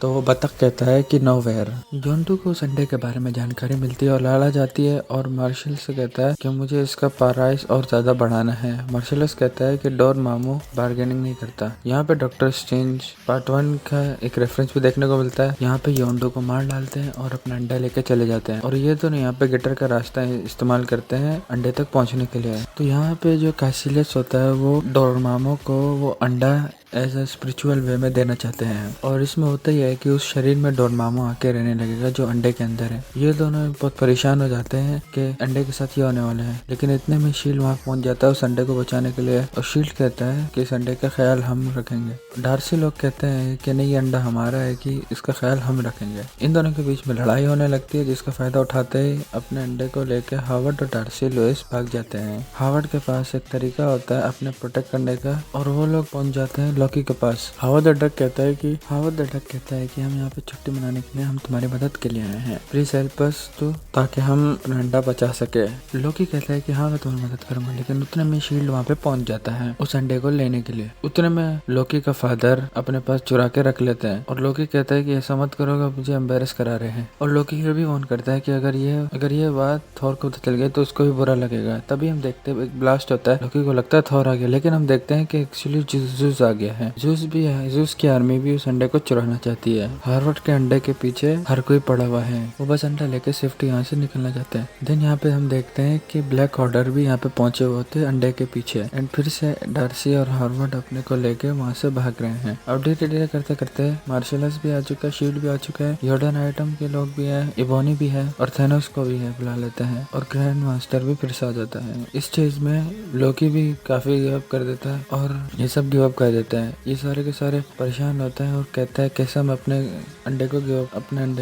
वो बतख कहता है कि नोवेयर। योंडो को उस अंडे के बारे में जानकारी मिलती है और लाला जाती है और मार्शल से कहता है कि मुझे इसका प्राइस और ज्यादा बढ़ाना है। मार्शलस कहता है कि डोर मामू बार्गेनिंग नहीं करता। यहाँ पे डॉक्टर स्ट्रेंज पार्ट 1 का एक रेफरेंस भी देखने को मिलता है। यहाँ पे योंडो को मार डालते हैं और अपना अंडा लेके चले जाते हैं और ये दोनों यहाँ पे गिटर का रास्ता इस्तेमाल करते हैं अंडे तक पहुँचने के लिए। तो यहाँ पे जो कैसिलियस होता है वो डोरमामो को वो अंडा एज अ स्पिरिचुअल वे में देना चाहते हैं। और इसमें होता ही है कि उस शरीर में डोरमामू आके रहने लगेगा जो अंडे के अंदर है। ये दोनों बहुत परेशान हो जाते हैं कि अंडे के साथ ये होने वाले हैं, लेकिन इतने में शील्ड वहाँ पहुंच जाता है उस अंडे को बचाने के लिए। और शील्ड कहता है कि इस अंडे का ख्याल हम रखेंगे। डार्सी लोग कहते हैं कि नहीं, ये अंडा हमारा है, कि इसका ख्याल हम रखेंगे। इन दोनों के बीच में लड़ाई होने लगती है, जिसका फायदा उठाते ही अपने अंडे को लेकर हावर्ड और डार्सी लुइस भाग जाते हैं। हावर्ड के पास एक तरीका होता है अपने प्रोटेक्ट करने का, और वो लोग पहुंच जाते हैं लॉकी के पास। हावर्ड द डक कहता है कि हम यहाँ पे छुट्टी मनाने के लिए हम तुम्हारी मदद के लिए आए हैं, प्लीज हेल्प अस तो, ताकि हम अपना अंडा बचा सके। लॉकी कहता है कि हाँ मैं तुम्हारी मदद करूंगा, लेकिन उतने में शील्ड वहाँ पे पहुंच जाता है उस अंडे को लेने के लिए। उतने में लॉकी का फादर अपने पास चुरा के रख लेते हैं, और लॉकी कहता है कि ऐसा मत करोगे, मुझे एम्बेरस करा रहे हैं। और लॉकी ये भी वार्न करता है कि अगर ये बात थॉर को चल गई तो उसको भी बुरा लगेगा। तभी हम देखते हैं एक ब्लास्ट होता है, लॉकी को लगता है थॉर आ गया, लेकिन हम देखते हैं कि एक्चुअली ज़ूस आ गया है। ज़ूस भी है, ज़ूस की आर्मी भी उस अंडे को चुराना चाहती है। हार्वर्ड के अंडे के पीछे हर कोई पड़ा हुआ है, वो बस अंडा लेके सेफ्टी यहाँ से निकलना चाहते हैं। देन यहाँ पे हम देखते हैं कि ब्लैक ऑर्डर भी यहाँ पे पहुंचे हुए थे अंडे के पीछे, एंड फिर से डार्सी और हार्वर्ड अपने को लेके वहाँ से भाग रहे हैं। अब धीरे धीरे करते करते मार्शल्स भी आ चुका है, शील्ड भी आ चुका है, योर्डन आइटम के लोग भी है, इबोनी भी है, और थेनोस को भी है बुला लेते हैं, और ग्रैंड मास्टर भी फिर से आ जाता है। इस चीज में लोकी भी काफी गिव अप कर देता है, और ये सब गिव अप कर देते हैं। ये सारे के सारे परेशान होते हैं और कहता है कैसे हम अपने अंडे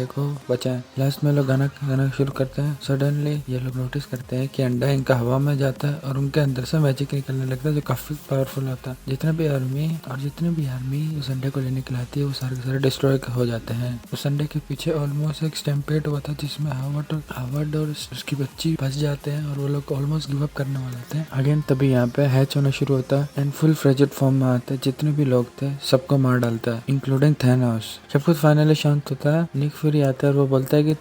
को बचाएं। लास्ट में लोग गाना शुरू करते हैं। सडनली ये लोग नोटिस करते हैं कि अंडा इनका हवा में जाता है और उनके अंदर से मैजिक निकलने लगता है जो काफी पावरफुल होता है। जितने भी आर्मी उस अंडे को लेने के लिए आती है वो सारे के सारे डिस्ट्रॉय हो जाते हैं। उस अंडे के पीछे ऑलमोस्ट एक स्टैम्पेड हुआ था जिसमें हावर्ड और उसकी बच्ची फंस जाते हैं, और वो लोग ऑलमोस्ट गिव अप करने वाले थे। अगेन तभी यहाँ पे हैच होना शुरू होता है, एंड फुल फ्रेजेड फॉर्म में आते हैं। जितने भी लोग थे सबको मार डालता है, इंक्लूडिंग थैनोस। जब कुछ फाइनली शांत होता है, निक फ्यूरी आता है और वो बोलता है कि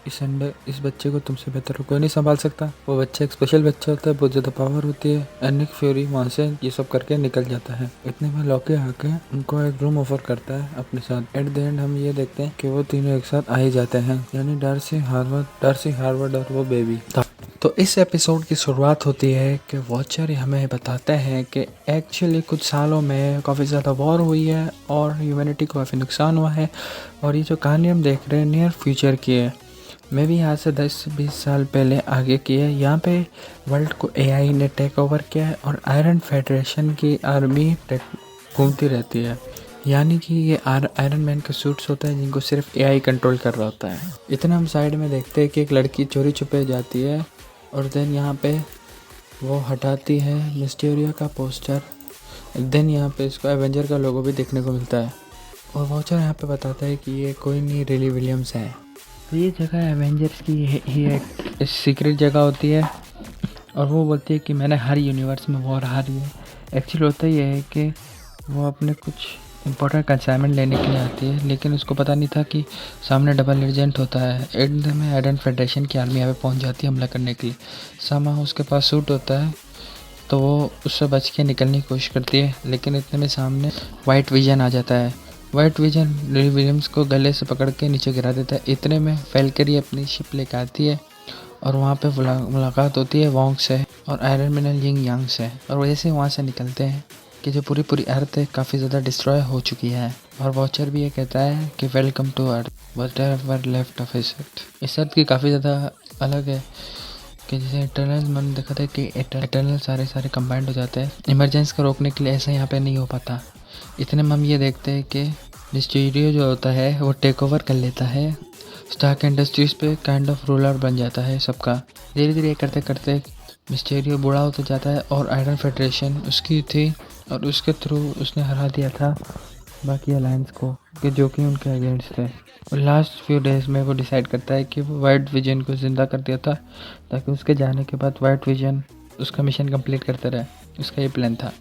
इस बच्चे को तुमसे बेहतर कोई नहीं संभाल सकता। वो बच्चा एक स्पेशल बच्चा होता है, बहुत ज्यादा पावर होती है, एंड निक फ्यूरी वहाँ से ये सब करके निकल जाता है। इतने में लॉकी आके उनको एक रूम ऑफर करता है अपने साथ। एट द एंड हम ये देखते हैं कि वो तीनों एक साथ आ ही जाते हैं, यानी डार्सी, हार्वर्ड और वो बेबी। तो इस एपिसोड की शुरुआत होती है कि वॉचर हमें बताते हैं कि एक्चुअली कुछ सालों में काफ़ी ज़्यादा वॉर हुई है और ह्यूमैनिटी को काफ़ी नुकसान हुआ है, और ये जो कहानी हम देख रहे हैं नियर फ्यूचर की है, मे भी यहाँ से 10-20 साल पहले आगे की है। यहाँ पे वर्ल्ड को एआई ने टेक ओवर किया है और आयरन फेडरेशन की आर्मी घूमती रहती है, यानी कि ये आयरन मैन के सूट्स होते हैं जिनको सिर्फ एआई कंट्रोल कर रहा होता है। इतना हम साइड में देखते हैं कि एक लड़की चोरी छुपे जाती है, और देन यहाँ पे वो हटाती है मिस्टीरियो का पोस्टर। देन यहाँ पे इसको एवेंजर का लोगो भी देखने को मिलता है, और वॉचर यहाँ पे बताता है कि ये कोई नहीं, रिली विलियम्स है। तो ये जगह एवेंजर्स की ही एक सीक्रेट जगह होती है, और वो बोलती है कि मैंने हर यूनिवर्स में वॉर हारी है। एक्चुअली होता ये है कि वो अपने कुछ इंपॉर्टेंट कंसाइनमेंट लेने के लिए आती है, लेकिन उसको पता नहीं था कि सामने डबल एजेंट होता है। एंड में आयरन फेडरेशन की आर्मी यहाँ पे पहुँच जाती है हमला करने के लिए। सामा उसके पास सूट होता है, तो वो उससे बच के निकलने की कोशिश करती है, लेकिन इतने में सामने वाइट विजन आ जाता है। वाइट विजन विलियम्स को गले से पकड़ के नीचे गिरा देता है। इतने में वैल्किरी अपनी शिप लेकर आती है, और वहाँ पे मुलाकात होती है वोंग से और आयरन मैन यिंग यांग से, और वैसे वहाँ से निकलते हैं कि जो पूरी अर्थ है काफ़ी ज़्यादा डिस्ट्रॉय हो चुकी है। और वॉचर भी ये कहता है कि welcome to earth, whatever left of इस अर्थ की काफ़ी ज़्यादा अलग है, कि जैसे इटर्नल मन देखा था कि इटर्नल सारे कंबाइंड हो जाते हैं। इमरजेंसी को रोकने के लिए ऐसा यहाँ पे नहीं हो पाता। इतने में हम ये देखते हैं कि मिस्टीरियो जो होता है वो टेक ओवर कर लेता है स्टार्क इंडस्ट्रीज पे, काइंड ऑफ रूलर बन जाता है सबका। धीरे धीरे करते करते मिस्टीरियो बूढ़ा होता जाता है, और आयरन फेडरेशन उसकी थी, और उसके थ्रू उसने हरा दिया था बाकी अलायंस को, कि जो कि उनके अगेंस्ट थे। और लास्ट फ्यू डेज में वो डिसाइड करता है कि वो वाइट विजन को ज़िंदा कर दिया था, ताकि उसके जाने के बाद वाइट विजन उसका मिशन कंप्लीट करता रहे। उसका ये प्लान था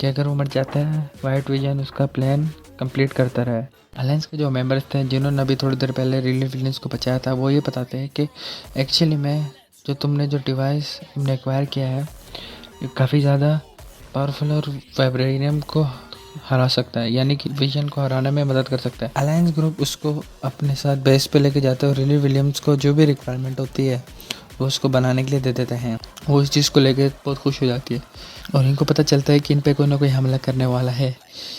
कि अगर वो मर जाता है, वाइट विजन उसका प्लान कंप्लीट करता रहे। अलायंस के जो मेंबर्स थे जिन्होंने अभी थोड़ी देर पहले रिली विलियम्स को बचाया था, वो ये बताते हैं कि एक्चुअली में जो तुमने जो डिवाइस तुमने एक्वायर किया है काफ़ी ज़्यादा पावरफुल और वाइब्रेनियम को हरा सकता है, यानी कि विजन को हराने में मदद कर सकता है। अलायंस ग्रुप उसको अपने साथ बेस पे लेके जाता है, और रिली विलियम्स को जो भी रिक्वायरमेंट होती है वो उसको बनाने के लिए दे देते हैं। वो इस चीज़ को लेके बहुत खुश हो जाती है और इनको पता चलता है कि इन पे कोई ना कोई हमला करने वाला है।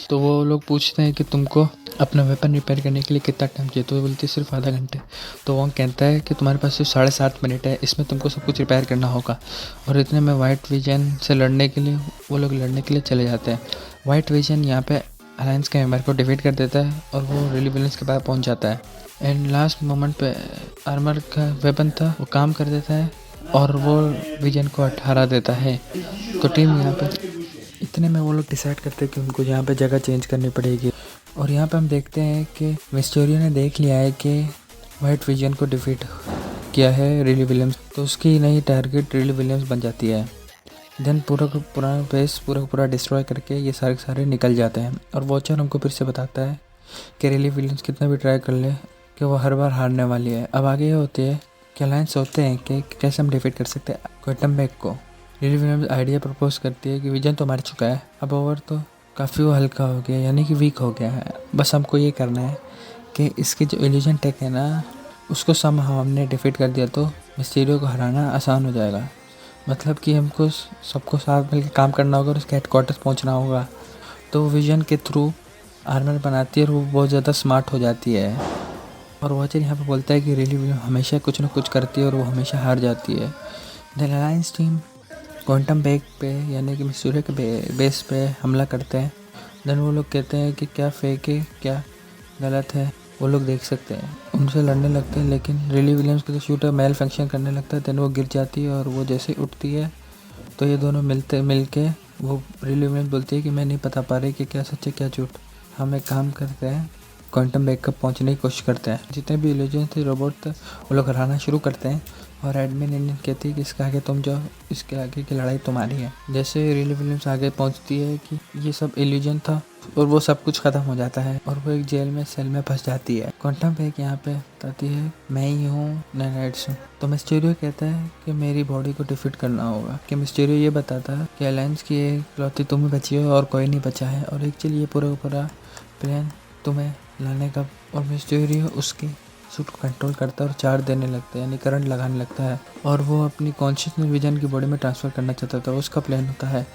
तो वो लोग पूछते हैं कि तुमको अपना वेपन रिपेयर करने के लिए कितना टाइम चाहिए। तो वो बोलती है सिर्फ आधा घंटे। तो वो कहता है कि तुम्हारे पास सिर्फ 7.5 मिनट है, इसमें तुमको सब कुछ रिपेयर करना होगा। और इतने में वाइट विजन से लड़ने के लिए वो लोग लड़ने के लिए चले जाते हैं। वाइट विजन यहाँ पे अलायंस के मेंबर को डिफीट कर देता है और वो रिली विलियम्स के पास पहुँच जाता है। एंड लास्ट मोमेंट पे आर्मर का वेपन था वो काम कर देता है और वो विजन को हरा देता है। तो टीम यहाँ पे इतने में वो लोग डिसाइड करते हैं कि उनको यहाँ पे जगह चेंज करनी पड़ेगी। और यहाँ पे हम देखते हैं कि मिस्टीरियो ने देख लिया है कि वाइट विजन को डिफीट किया है रिली विलियम्स, तो उसकी नई टारगेट रिली विलियम्स बन जाती है। देन पूरा बेस पूरा डिस्ट्रॉय करके ये सारे निकल जाते हैं। और वॉचर हमको फिर से बताता है कि रिली विलियम्स कितना भी ट्राई कर ले कि वो हर बार हारने वाली है। अब आगे ये होती है कि अलायंस सोचते हैं कि कैसे हम डिफीट कर सकते हैं क्वांटम बैग को। रिली विलियम्स आइडिया प्रपोज करती है कि विजन तो मर चुका है, अब ओवर तो काफ़ी वो हल्का हो गया, यानी कि वीक हो गया है। बस हमको ये करना है कि इसकी जो इल्यूजन टेक है ना, उसको हमने डिफीट कर दिया तो मिस्टीरियो को हराना आसान हो जाएगा। मतलब कि हमको सबको साथ मिलकर काम करना होगा और उसके हेडक्वार्टर्स पहुंचना होगा। तो विजन के थ्रू आर्मर बनाती है और वो बहुत ज़्यादा स्मार्ट हो जाती है। और वॉचर यहाँ पे बोलता है कि रिली विलियम्स हमेशा कुछ ना कुछ करती है और वो हमेशा हार जाती है। The alliance team quantum bag पे यानी कि मिस्टीरियो के बेस पे हमला करते हैं। देन वो लोग कहते हैं कि क्या फेक है क्या गलत है वो लोग देख सकते हैं। उनसे लड़ने लगते हैं लेकिन रिली विलियम्स का जो शूटर मेल फंक्शन करने लगता है। देन वो गिर जाती है और वो जैसे उठती है तो ये दोनों मिल के वो रिली विलियम्स बोलती है कि मैं नहीं बता पा रही कि क्या सच है क्या झूठ। हम एक काम करते हैं, क्वांटम बैग तक पहुँचने की कोशिश करते हैं। जितने भी इल्यूजन थे रोबोट थे वो लोग हराना शुरू करते हैं। और एडमिन इंडियन कहती है कि इसके आगे तुम जाओ, इसके आगे की लड़ाई तुम्हारी है। जैसे रिली विलियम्स आगे पहुंचती है कि ये सब इल्यूजन था और वो सब कुछ खत्म हो जाता है और वो एक जेल में सेल में फंस जाती है। क्वांटम बैग यहाँ पे बताती है मैं ही हूँ नैनाइट्स हूँ। तो मिस्टीरियो कहता है कि मेरी बॉडी को डिफीट करना होगा। कि मिस्टीरियो ये बताता है कि अलायंस की इकलौती तुम ही बची हो और कोई नहीं बचा है और एक्चुअली ये पूरा प्लान तुम्हें लाने का। और मिस्टीरियो उसकी सूट को कंट्रोल करता है और चार्ज देने लगता है यानी करंट लगाने लगता है और वो अपनी कॉन्शियसनेस विजन की बॉडी में ट्रांसफ़र करना चाहता था। उसका प्लान होता है।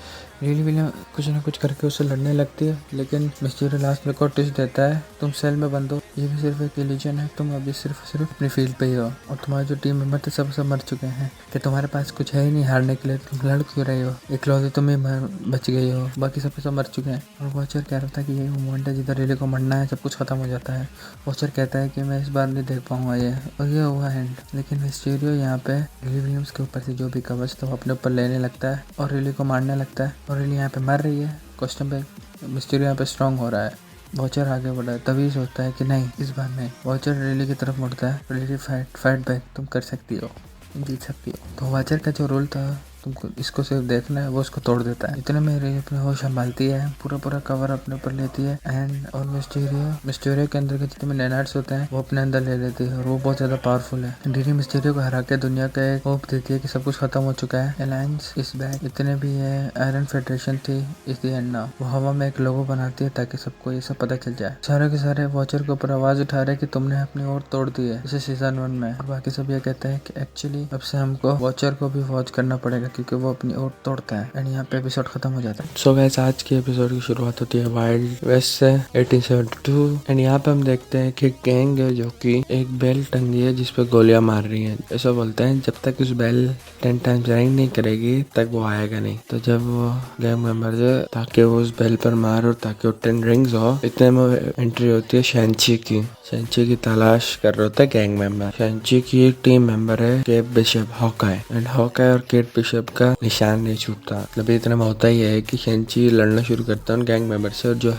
रिली विलियम कुछ ना कुछ करके उससे लड़ने लगती है लेकिन मिस्टीरियो लास्ट में को ट्विस्ट देता है तुम सेल में बंद हो, ये भी सिर्फ एक इल्यूजन है, तुम अभी सिर्फ अपनी फील्ड पे ही हो और तुम्हारे जो टीम मेंबर थे सब मर चुके हैं कि तुम्हारे पास कुछ है ही नहीं हारने के लिए, तुम लड़ क्यों रहे हो, इकलौती तुम ही बच गई हो, बाकी सब मर चुके हैं। और वॉचर कह रहा था कि यही मोमेंट है जिधर रिली को मरना है, सब कुछ खत्म हो जाता है। वॉचर कहता है कि मैं इस बार नहीं देख पाऊंगा ये, और ये हुआ एंड। लेकिन मिस्टीरियो यहाँ पे रिली विलियम्स के ऊपर से जो भी कवच था वो अपने ऊपर लेने लगता है और रिली को मारने लगता है और रिली यहाँ पे मर रही है। क्वेश्चन पे मिस्टीरियो यहाँ पे स्ट्रांग हो रहा है। वॉचर आगे बढ़ा है, तभी सोचता है कि नहीं इस बार नहीं। वॉचर रिली की तरफ मुड़ता है, रिली फाइट बैक, तुम कर सकती हो, तुम जीत सकती हो। तो वॉचर का जो रोल था तुमको इसको सिर्फ देखना है, वो उसको तोड़ देता है। इतने में रिली अपने होश संभालती है, पूरा कवर अपने ऊपर लेती है एंड और मिस्टीरियो के अंदर के जितने नैनाइट्स होते हैं वो अपने अंदर ले लेती है और वो बहुत ज्यादा पावरफुल है। रिली मिस्टीरियो को हरा के दुनिया का एक होप देती है कि सब कुछ खत्म हो चुका है, अलायंस इस बैक, इतने भी है आयरन फेडरेशन थी इस दी एंड नाउ। वो हवा में एक लोगो बनाती है ताकि सबको ये सब पता चल जाए। सारे के सारे वॉचर के ऊपर आवाज उठा रहे कि तुमने अपनी ओर तोड़ दी है, जैसे सीजन 1 में। और बाकी सब ये कहते हैं कि एक्चुअली अब से हमको वॉचर को भी वॉच करना पड़ेगा क्योंकि वो अपनी ओर तोड़ता है। एंड यहाँ पे एपिसोड खत्म हो जाता है। सो गाइस आज की एपिसोड की शुरुआत होती है वाइल्ड वेस्ट से 1872 एंड यहाँ पे हम देखते हैं कि गैंग है जो कि एक बेल टंगी है जिसपे गोलियां मार रही हैं। ऐसा बोलते हैं जब तक उस बेल 10 टाइम्स रिंग नहीं करेगी तक वो आएगा नहीं। तो जब वो गैंग मेंबर है ताकि वो उस बेल पर मार और ताकि वो 10 रिंग्स हो, इतने में एंट्री होती है शैंची की तलाश कर रहा होता है गैंग मेंबर। शैंची की एक टीम मेंबर है Kate Bishop Hawkeye and Hawkeye और केट बिशप का निशान नहीं छूटता। मतलब इतना में होता ही है कि शैंची लड़ना शुरू करता है गैंग मेंबर से और जो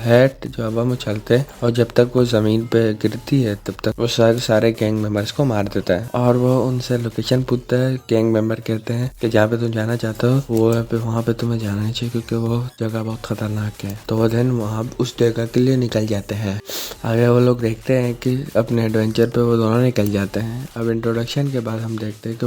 हवा में चलते हैं और जब तक वो जमीन पे गिरती है तब तक वो सारे गैंग मेंबर्स को मार देता है। और वो उनसे लोकेशन पूछता है। गैंग मेंबर कहते हैं कि जहाँ पे तुम जाना चाहते हो वहाँ पे तुम्हें जाना नहीं चाहिए क्योंकि वो जगह बहुत खतरनाक है। तो वो दिन वहाँ उस जगह के लिए निकल जाते हैं। आगे वो लोग देखते हैं कि अपने एडवेंचर पे वो दोनों निकल जाते हैं। अब इंट्रोडक्शन के बाद हम देखते हैं कि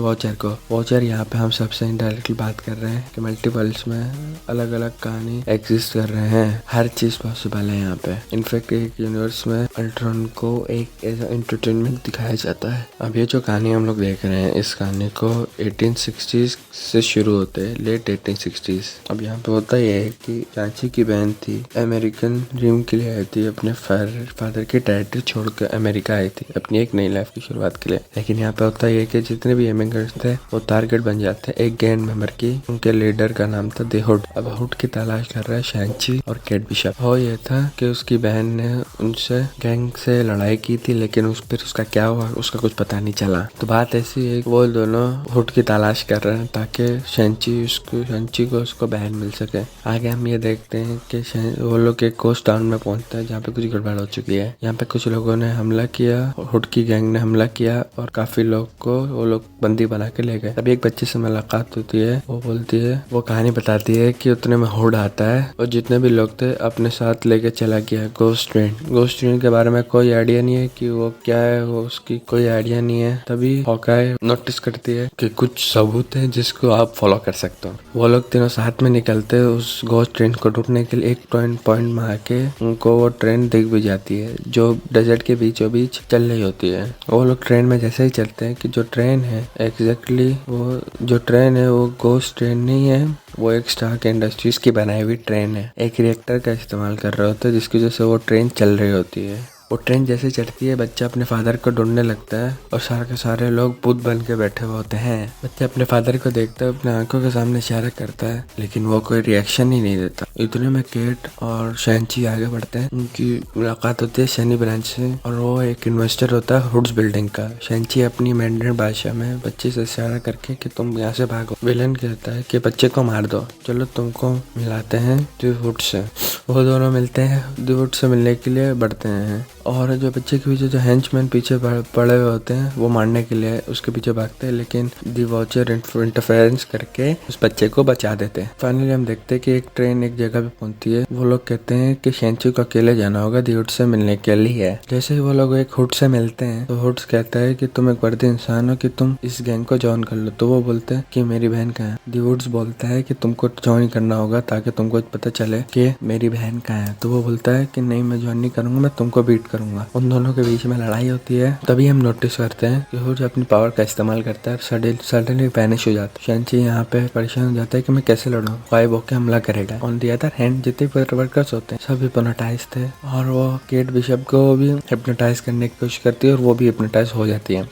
वॉचर यहाँ पे हम सबसे डायरेक्टली बात कर रहे हैं कि मल्टीवर्ल्स में अलग अलग कहानी एग्जिस्ट कर रहे हैं, हर चीज पॉसिबल है यहाँ पे। इनफैक्ट एक यूनिवर्स में अल्ट्रॉन को एक एज एंटरटेनमेंट दिखाया जाता है। अब ये जो कहानी हम लोग देख रहे हैं, इस कहानी को 1860s से शुरू होते हैं, लेट 1860s। अब यहाँ पे होता ये है कि चाची की बहन थी, अमेरिकन ड्रीम के लिए आई थी, अपने फादर की टेरिटरी छोड़कर अमेरिका आई थी अपनी एक नई लाइफ की शुरुआत के लिए। लेकिन यहाँ पे होता ये कि जितने भी इमिग्रेंट्स थे वो टारगेट बन जाते हैं एक गैंग मेंबर की। उनके लीडर का नाम था द हुड। अब हुड की तलाश कर रहा है शैंची और केट बिशप। हो ये था कि उसकी बहन ने उनसे गैंग से लड़ाई की थी, लेकिन फिर उसका क्या हुआ उसका कुछ पता नहीं चला। तो बात ऐसी है, वो दोनों हुड की तलाश कर रहे हैं ताकि शैंची को उसको बहन मिल सके। आगे हम ये देखते हैं कि वो लोग एक कोस्ट टाउन में पहुंचते हैं जहाँ पे कुछ गड़बड़ हो चुकी है। यहाँ पे कुछ लोगों ने हमला किया, हुड की गैंग ने हमला किया और काफी लोग को वो लोग बंदी बना के ले गए। तभी एक बच्चे से मुलाकात होती है, वो बोलती है, वो कहानी बताती है कि उतने में हुड आता है और जितने भी लोग थे अपने साथ लेके चला गया गोस्ट ट्रेन के बारे में कोई आइडिया नहीं है कि वो क्या है, वो उसकी कोई आइडिया नहीं है। तभी हॉकाई नोटिस करती है कि कुछ सबूत है जिसको आप फॉलो कर सकते हो। वो लोग तीनों साथ में निकलते हैं उस गोस्ट ट्रेन को ढूंढने के लिए। एक पॉइंट में आके उनको वो ट्रेन दिख भी जाती है जो डेजर्ट के बीचों बीच चल रही होती है। वो लोग ट्रेन में जैसे ही चलते हैं कि जो ट्रेन है एग्जैक्टली वो जो ट्रेन है वो गोस्ट ट्रेन नहीं है, वो एक स्टार्क इंडस्ट्रीज की बनाई हुई ट्रेन है। एक रिएक्टर का इस्तेमाल कर रहे होते हैं जिसकी वजह से वो ट्रेन चल रही होती है। वो ट्रेन जैसे चढ़ती है बच्चा अपने फादर को ढूंढने लगता है और सारे के सारे लोग भूत बन के बैठे हुए होते हैं। बच्चा अपने फादर को देखता है, अपने आंखों के सामने इशारा करता है, लेकिन वो कोई रिएक्शन ही नहीं देता। इतने में केट और शैंची आगे बढ़ते हैं। उनकी मुलाकात होती है शनी ब्रांच से और वो एक इन्वेस्टर होता है हुड्स बिल्डिंग का। शैंची अपनी मैंड्रिन भाषा में बच्चे से इशारा करके कि तुम यहाँ से भागो। विलन कहता है कि बच्चे को मार दो, चलो तुमको मिलाते हैं द हुड से। वो दोनों मिलते हैं, द हुड से मिलने के लिए बढ़ते हैं और जो बच्चे के पीछे जो हेंचमैन पीछे पड़े हुए होते हैं वो मारने के लिए उसके पीछे भागते हैं, लेकिन दी वॉचर इंटरफेरेंस करके उस बच्चे को बचा देते हैं। फाइनली हम देखते हैं कि एक ट्रेन एक जगह पे पहुंचती है। वो लोग कहते हैं कि शैंची को अकेले जाना होगा दी हुड से मिलने के लिए। जैसे ही वो लोग एक हुड से मिलते हैं तो हुड कहता है कि तुम एक वर्दी इंसान हो कि तुम इस गैंग को ज्वाइन कर लो। तो वो बोलते हैं कि मेरी बहन कहाँ है। दी हुड बोलता है कि तुमको ज्वाइन करना होगा ताकि तुमको पता चले कि मेरी बहन कहाँ है। तो वो बोलता है कि नहीं, मैं ज्वाइन नहीं करूंगा, मैं तुमको बीट करूंगा। उन दोनों के बीच में लड़ाई होती है। तभी हम नोटिस करते हैं कि हुड अपनी पावर का इस्तेमाल करता है, सडनली वैनिश हो जाता है। शैंची यहाँ पे परेशान हो जाता है कि मैं कैसे लड़ूं, गायब होकर हमला करेगा। ऑन द अदर हैंड जितने वर्कर्स होते हैं सब हिप्नोटाइज थे और वो केट बिशप को भी हिप्नोटाइज करने की कोशिश करती है और वो भी हिप्नोटाइज हो जाती है।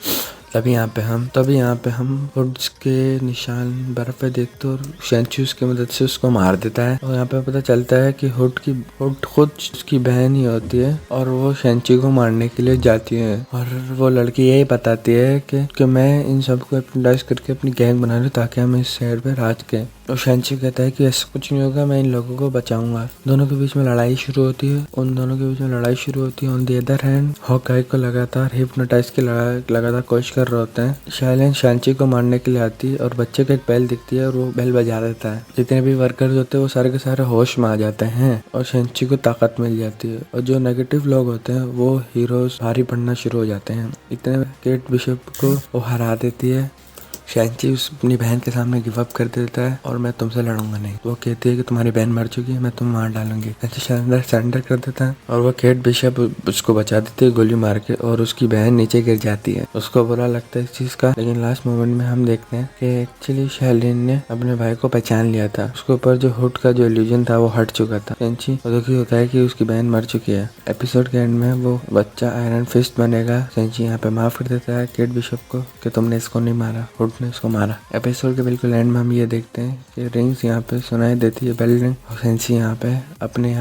तभी यहाँ पे हम हुड्स के निशान बर्फ पे देखते और शैंची उसकी मदद से उसको मार देता है। और यहाँ पे पता चलता है कि हुड खुद उसकी बहन ही होती है और वो शैंची को मारने के लिए जाती है। और वो लड़की यही बताती है कि मैं इन सबको हिप्नोटाइज करके अपनी गैंग बना लूं ताकि हम इस शहर पे राज के। और शैंची कहता है कि ऐसा कुछ नहीं होगा, मैं इन लोगों को बचाऊंगा। दोनों के बीच में लड़ाई शुरू होती है। On the other hand Hawkeye को लगातार हिप्नोटाइज की लगातार कोशिश कर रहे होते हैं। शाइलेन शैंची को मारने के लिए आती है और बच्चे को एक बेल दिखती है और वो बेल बजा देता है। जितने भी वर्कर्स होते हैं वो सारे के सारे होश में आ जाते हैं और शैंची को ताकत मिल जाती है। और जो नेगेटिव लोग होते हैं वो हीरोज भारी पड़ना शुरू हो जाते हैं। इतने में केट बिशप को वो हरा देती है। शैंची अपनी बहन के सामने गिव अप कर देता है और मैं तुमसे लड़ूंगा नहीं। वो कहती है कि तुम्हारी बहन मर चुकी है, मैं तुम्हें मार डालूंगी। सरेंडर कर देता है और वो केट बिशप उसको बचा देती है गोली मार के और उसकी बहन नीचे गिर जाती है। उसको बुरा लगता है इस चीज का, लेकिन लास्ट मोमेंट में हम देखते हैं कि एक्चुअली शैलिन ने अपने भाई को पहचान लिया था। उसके ऊपर जो हुड का जो इल्यूजन था वो हट चुका था। शैंची दुखी होता है कि उसकी बहन मर चुकी है। एपिसोड के एंड में वो बच्चा आयरन फिस्ट बनेगा। शैंची यहाँ पे माफ कर देता है केट बिशप को कि तुमने इसको नहीं मारा, हुड ने इसको मारा। एपिसोड के बिल्कुल एंड में हम ये देखते हैं कि रिंग्स यहाँ पे सुनाई देती है, बेल रिंग, और शैंची यहाँ पे अपने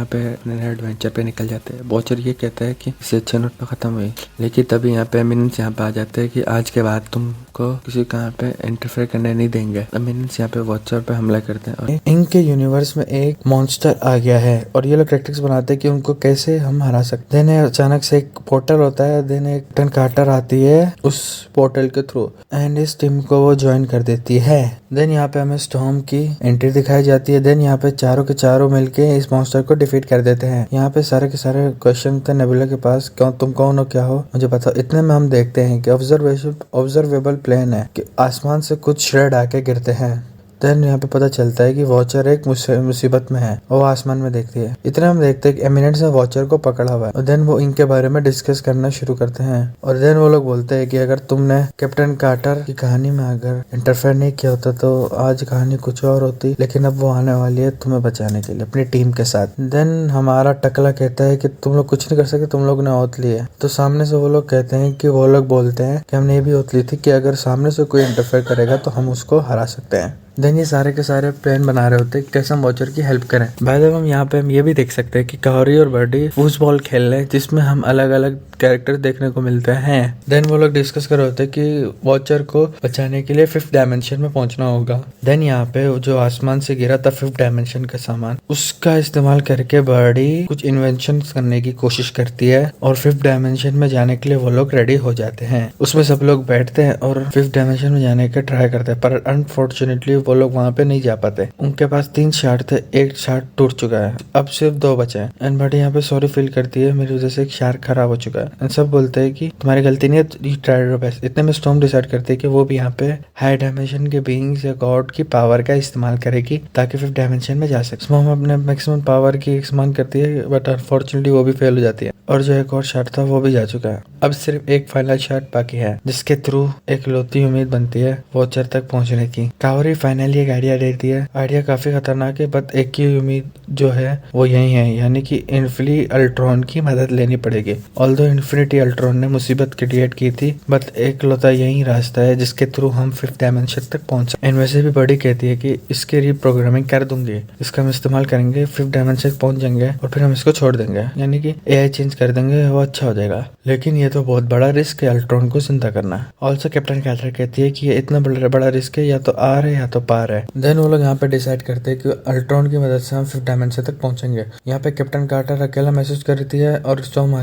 एडवेंचर पे निकल जाते हैं। वॉचर ये कहता है कि इसे अच्छे नोट पे खत्म हुई, लेकिन तभी यहाँ पे एमिनेंस यहाँ पे आ जाते हैं कि आज के बाद तुमको किसी कहाँ पे इंटरफेयर करने नहीं देंगे। एमिनेंस यहाँ पे वॉचर पे हमला करते हैं और इनके यूनिवर्स में एक मॉन्स्टर आ गया है और ये लोग टैक्टिक्स बनाते हैं कि उनको कैसे हम हरा सकते हैं। देन अचानक से एक पोर्टल होता है, देन एक टन कार्टर आती है उस पोर्टल के थ्रू एंड इस टीम को वो ज्वाइन कर देती है। देन यहाँ पे हमें स्टॉर्म की एंट्री दिखाई जाती है। देन यहाँ पे चारों के चारों मिलके इस मॉन्स्टर को डिफीट कर देते हैं। यहाँ पे सारे के सारे क्वेश्चन थे नेबुला के पास, क्यों तुम कौन हो, क्या हो, मुझे बताओ। इतने में हम देखते हैं कि ऑब्जर्वेबल प्लेन है कि आसमान से कुछ श्रेड आके गिरते हैं देन यहाँ पे पता चलता है कि वॉचर एक मुसीबत में है और वो आसमान में देखती है। इतने हम देखते हैं कि एमिनेंस ने वॉचर को पकड़ा हुआ है और देन वो इनके बारे में डिस्कस करना शुरू करते हैं और देन वो लोग बोलते हैं कि अगर तुमने कैप्टन कार्टर की कहानी में अगर इंटरफेयर नहीं किया होता तो आज कहानी कुछ और होती, लेकिन अब वो आने वाली है तुम्हें बचाने के लिए अपनी टीम के साथ। देन हमारा टकला कहता है कि तुम लोग कुछ नहीं कर सकते, तुम लोग ने ओथ ली है। तो सामने से वो लोग कहते हैं कि वो लोग बोलते हैं कि हमने ये भी ओथ ली थी कि अगर सामने से कोई इंटरफेयर करेगा तो हम उसको हरा सकते हैं। देन ये सारे के सारे प्लान बना रहे होते हैं कि कैसे हम वॉचर की हेल्प करें। बाय द वे हम यहाँ पे हम ये भी देख सकते हैं कि कावरी और बर्डी फुटबॉल खेल रहे हैं जिसमें हम अलग अलग कैरेक्टर देखने को मिलते हैं। देन वो लोग डिस्कस कर रहे होते हैं कि वॉचर को बचाने के लिए 5th डायमेंशन में पहुंचना होगा। देन यहाँ पे जो आसमान से गिरा था 5th डायमेंशन का सामान, उसका इस्तेमाल करके बर्डी कुछ इन्वेंशन करने की कोशिश करती है और 5th डायमेंशन में जाने के लिए वो लोग रेडी हो जाते हैं। उसमें सब लोग बैठते हैं और 5th डायमेंशन में जाने का ट्राई करते हैं, पर अनफॉर्चुनेटली वो लोग वहाँ पे नहीं जा पाते। उनके पास 3 शार्ट थे, एक शार्ट टूट चुका है, अब सिर्फ 2 बचे हैं। एंड बर्डी यहाँ पे सॉरी फील करती है, मेरी वजह से एक शार्क खराब हो चुका है। एंड सब बोलते हैं कि तुम्हारी गलती नहीं है, यू ट्राइड योर बेस्ट। इतने में स्टॉर्म डिसाइड करती है कि वो भी यहाँ पे हाई डायमेंशन के बीइंग्स या गॉड की पावर का इस्तेमाल करेगी ताकि 5th डायमेंशन में जा सके। स्टॉर्म अपने मैक्सिमम पावर की इस्तेमाल करती है बट अनफॉर्चुनेटली वो भी फेल हो जाती है और जो एक और शार्ट था वो भी जा चुका है। अब सिर्फ एक फाइनल शार्ट बाकी है जिसके थ्रू एक लौती उम्मीद बनती है वॉचर तक पहुंचने की। कावरी फाइनली एक आइडिया देती है। आइडिया काफी खतरनाक है बट एक ही उम्मीद जो है वो यही है, यानी कि इन्फिनिटी अल्ट्रॉन की मदद लेनी पड़ेगी। ऑल्दो इन्फिनिटी अल्ट्रॉन ने मुसीबत क्रिएट की थी बट एक लौता यही रास्ता है जिसके थ्रू हम 5th डायमेंशन तक पहुंच। इनमें से भी बड़ी कहती है कि इसकी रीप्रोग्रामिंग कर दूंगी, इसका हम इस्तेमाल करेंगे, 5th डायमेंशन पहुंच जाएंगे और फिर हम इसको छोड़ देंगे, यानी कि एआई चेंज कर देंगे, वो अच्छा हो जाएगा। लेकिन ये तो बहुत बड़ा रिस्क है अल्ट्रॉन को जिंदा करना। ऑल्सो कैप्टन कार्टर कहती है कि ये इतना बड़ा रिस्क है, या तो आर है या तो पार है। देन वो लोग यहाँ पे डिसाइड करते हैं कि अल्ट्रॉन की मदद से हम 5th डायमेंशन तक पहुंचेंगे। यहाँ पे कैप्टन कार्टर अकेला मैसेज करती है और स्टॉर्म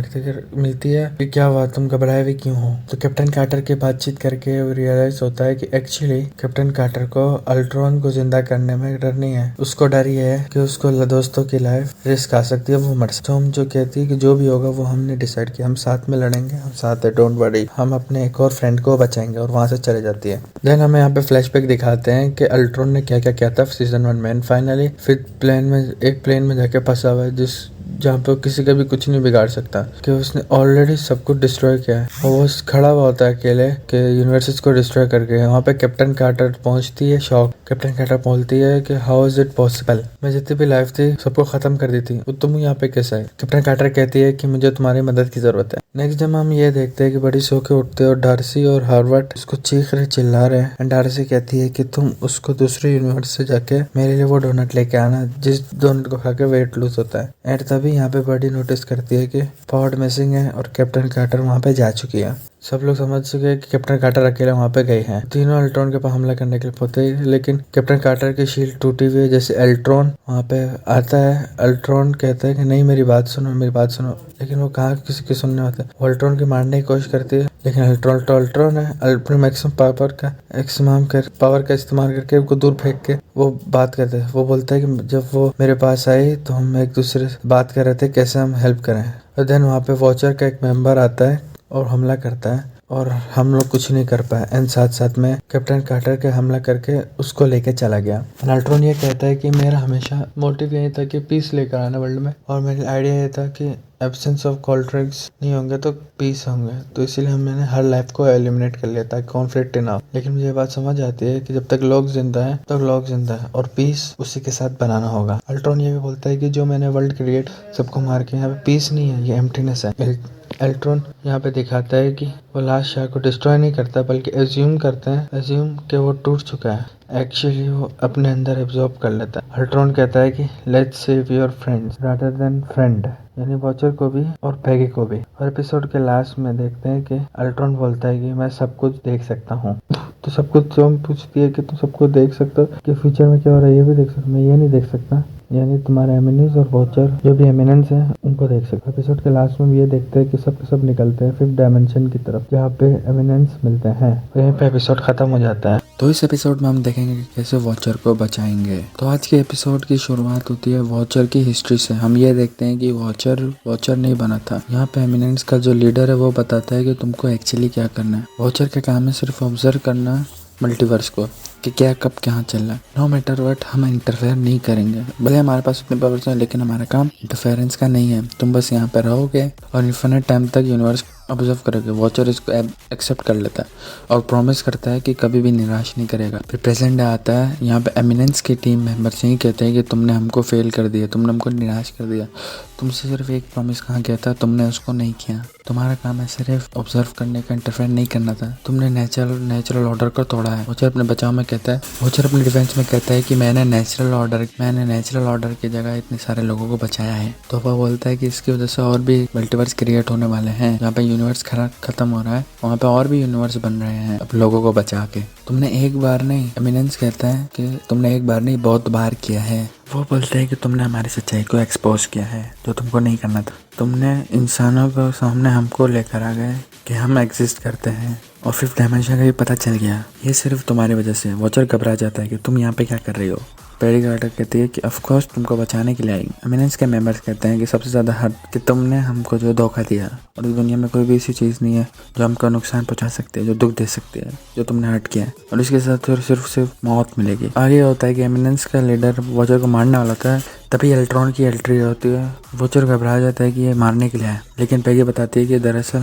मिलती है कि क्या हुआ, तुम घबराए हुए क्यों हो। तो कैप्टन कार्टर की बातचीत करके रियलाइज होता है कि एक्चुअली कैप्टन कार्टर को अल्ट्रॉन को जिंदा करने में डर नहीं है, उसको डर ये है कि उसको दोस्तों की लाइफ रिस्क आ सकती है, वो मर सकती है। जो कहती है कि जो भी होगा वो हमने डिसाइड किया, हम साथ में लड़ेंगे, हम साथ है, डोंट वरी, हम अपने एक और फ्रेंड को बचाएंगे, और वहां से चले जाती है। देन हमें यहाँ पे फ्लैशबैक दिखाते हैं कि अल्ट्रॉन ने क्या क्या किया था सीजन 1 में। फाइनली 5th प्लेन में जाके फंसा हुआ है जहाँ पे किसी का भी कुछ नहीं बिगाड़ सकता, कि उसने ऑलरेडी सब कुछ डिस्ट्रॉय किया है और वो खड़ा हुआ होता है अकेले के यूनिवर्सिटीज को डिस्ट्रॉय करके। वहाँ पे कैप्टन कार्टर पहुंचती है शॉक। कैप्टन कार्टर बोलती है कि हाउ इज इट पॉसिबल, मैं जितनी भी लाइफ थी सबको खत्म कर दी थी, तो तुम यहाँ पे कैसा है। कैप्टन कार्टर कहती है कि मुझे तुम्हारी मदद की जरूरत है। नेक्स्ट जब हम ये देखते हैं कि बड़ी सो के उठते और डार्सी और हार्वर्ड उसको चीख रहे चिल्ला रहे हैं। एंड डार्सी कहती है कि तुम उसको दूसरे यूनिवर्स से जाके मेरे लिए वो डोनट लेके आना जिस डोनट को खा के वेट लूज होता है। एंड तभी यहाँ पे बड़ी नोटिस करती है कि पॉड मिसिंग है और कैप्टन कार्टर वहाँ पे जा चुकी है। सब लोग समझ चुके हैं कि कैप्टन कार्टर अकेले वहाँ पे गए हैं। तीनों अल्ट्रॉन के पास हमला करने के लिए पहुंचते हैं, लेकिन कैप्टन कार्टर की शील्ड टूटी हुई है। जैसे अल्ट्रॉन वहाँ पे आता है, अल्ट्रॉन कहता है कि नहीं मेरी बात सुनो, लेकिन वो कहाँ किसी की सुनने होता है। वो अल्ट्रॉन की मारने की कोशिश करती है, लेकिन अल्ट्रॉन है, अपने मैक्सिमम पावर का इस्तेमाल करके उसको दूर फेंक के वो बात करते हैं। वो बोलता है कि जब वो मेरे पास आई तो हम एक दूसरे से बात कर रहे थे कैसे हम हेल्प करें। और देन वहाँ पे वॉचर का एक मेंबर आता है और हमला करता है और हम लोग कुछ नहीं कर पाए। एंड साथ में कैप्टन कार्टर के हमला करके उसको लेके चला गया। अल्ट्रॉन ये कहता है कि मेरा हमेशा मोटिव यही था कि पीस लेकर आना वर्ल्ड में, और मेरा आइडिया ये था कि एब्सेंस ऑफ कॉन्फ्लिक्ट्स नहीं होंगे तो पीस होंगे, तो इसीलिए मैंने हर लाइफ को एलिमिनेट कर लिया ताकि कॉन्फ्लिक्ट ना हो। लेकिन मुझे ये बात समझ आती है कि जब तक लोग जिंदा है तब लोग जिंदा है और पीस उसी के साथ बनाना होगा। अल्ट्रॉन ये भी बोलता है कि जो मैंने वर्ल्ड क्रिएट सबको मार के, यहाँ पे पीस नहीं है, ये एम्प्टीनेस है। अल्ट्रॉन यहाँ पे दिखाता है कि वो लास्ट शार्क को डिस्ट्रॉय नहीं करता बल्कि एज्यूम कि वो टूट चुका है। एक्चुअली वो अपने अंदर एब्जॉर्ब कर लेता है। अल्ट्रॉन कहता है कि let's save your friends rather than friend, यानी वॉचर को भी और पैगी को भी। और एपिसोड के लास्ट में देखते हैं कि अल्ट्रॉन बोलता है कि मैं सब कुछ देख सकता हूँ। तो सब कुछ जो हम पूछती है कि तुम सब कुछ देख सकते हो कि फ्यूचर में क्या हो रहा है, ये भी देख सकते, मैं ये नहीं देख सकता, यानी तुम्हारे एमिनेंस और वॉचर जो भी एमिनेंस है उनको देख सकते। एपिसोड के लास्ट में भी ये देखते हैं कि सब के सब निकलते हैं 5th डायमेंशन की तरफ जहाँ पे एमिनेंस मिलते हैं, और यहीं पे एपिसोड खत्म हो जाता है। तो इस एपिसोड में हम देखेंगे कि कैसे वॉचर को बचाएंगे। तो आज के एपिसोड की शुरुआत होती है वॉचर की हिस्ट्री से। हम ये देखते हैं कि वॉचर नहीं बना था। यहाँ पे एमिनेंस का जो लीडर है वो बताता है कि तुमको एक्चुअली क्या करना है। वॉचर का काम है सिर्फ ऑब्जर्व करना मल्टीवर्स को, कि क्या कब कहाँ चल रहा है। नो मैटर व्हाट, हम इंटरफेयर नहीं करेंगे। भले हमारे पास उतने पावर्स हैं, लेकिन हमारा काम इंटरफेरेंस का नहीं है। तुम बस यहाँ पे रहोगे और इन्फिनिट टाइम तक यूनिवर्स ऑब्जर्व करोगे। वॉचर इसको एक्सेप्ट कर लेता है और प्रॉमिस करता है कि कभी भी निराश नहीं करेगा। फिर प्रेजेंट डे आता है, यहाँ पे एमिनेंस के टीम मेंबर्स यही कहते हैं कि तुमने हमको फेल कर दिया, तुमने हमको निराश कर दिया। तुमसे सिर्फ एक प्रॉमिस कहा गया था, तुमने उसको नहीं किया। तुम्हारा काम है सिर्फ ऑब्जर्व करने का, इंटरफेयर नहीं करना था। तुमने नेचुरल ऑर्डर को तोड़ा है। वॉचर अपने बचाव में कहता है, वॉचर अपने डिफेंस में कहता है कि मैंने नेचुरल ऑर्डर की जगह इतने सारे लोगों को बचाया है। तो वह बोलता है कि इसकी वजह से और भी मल्टीवर्स क्रिएट होने वाले हैं। जहाँ पे यूनिवर्स खत्म हो रहा है, वहाँ पे और भी यूनिवर्स बन रहे हैं अब लोगों को बचा के। तुमने एक बार नहीं, एमिनेंस कहता है कि तुमने एक बार नहीं बहुत बार किया है। वो बोलते हैं कि तुमने हमारी सच्चाई को एक्सपोज किया है, जो तुमको नहीं करना था। तुमने इंसानों को सामने हमको लेकर आ गए कि हम एग्जिस्ट करते हैं और फिफ्थ डायमेंशन का भी पता चल गया। ये सिर्फ तुम्हारी वजह से। वॉचर घबरा जाता है कि तुम यहाँ पे क्या कर रही हो। पेरी कार्टर कहती है कि ऑफ कोर्स तुमको बचाने के लिए आई। एमिनेंस के मेंबर्स कहते हैं कि सबसे ज़्यादा हद कि तुमने हमको जो धोखा दिया, और इस दुनिया में कोई भी ऐसी चीज़ नहीं है जो हमको नुकसान पहुंचा सकती है, जो दुख दे सकती है, जो तुमने हर्ट किया है। और इसके साथ सिर्फ मौत मिलेगी। आगे होता है कि एमिनेंस का लीडर वॉचर को मारने वाला था, तभी अल्ट्रॉन की एंट्री होती है। वॉचर घबरा जाता है कि ये मारने के लिए है, लेकिन पैगी बताती है कि दरअसल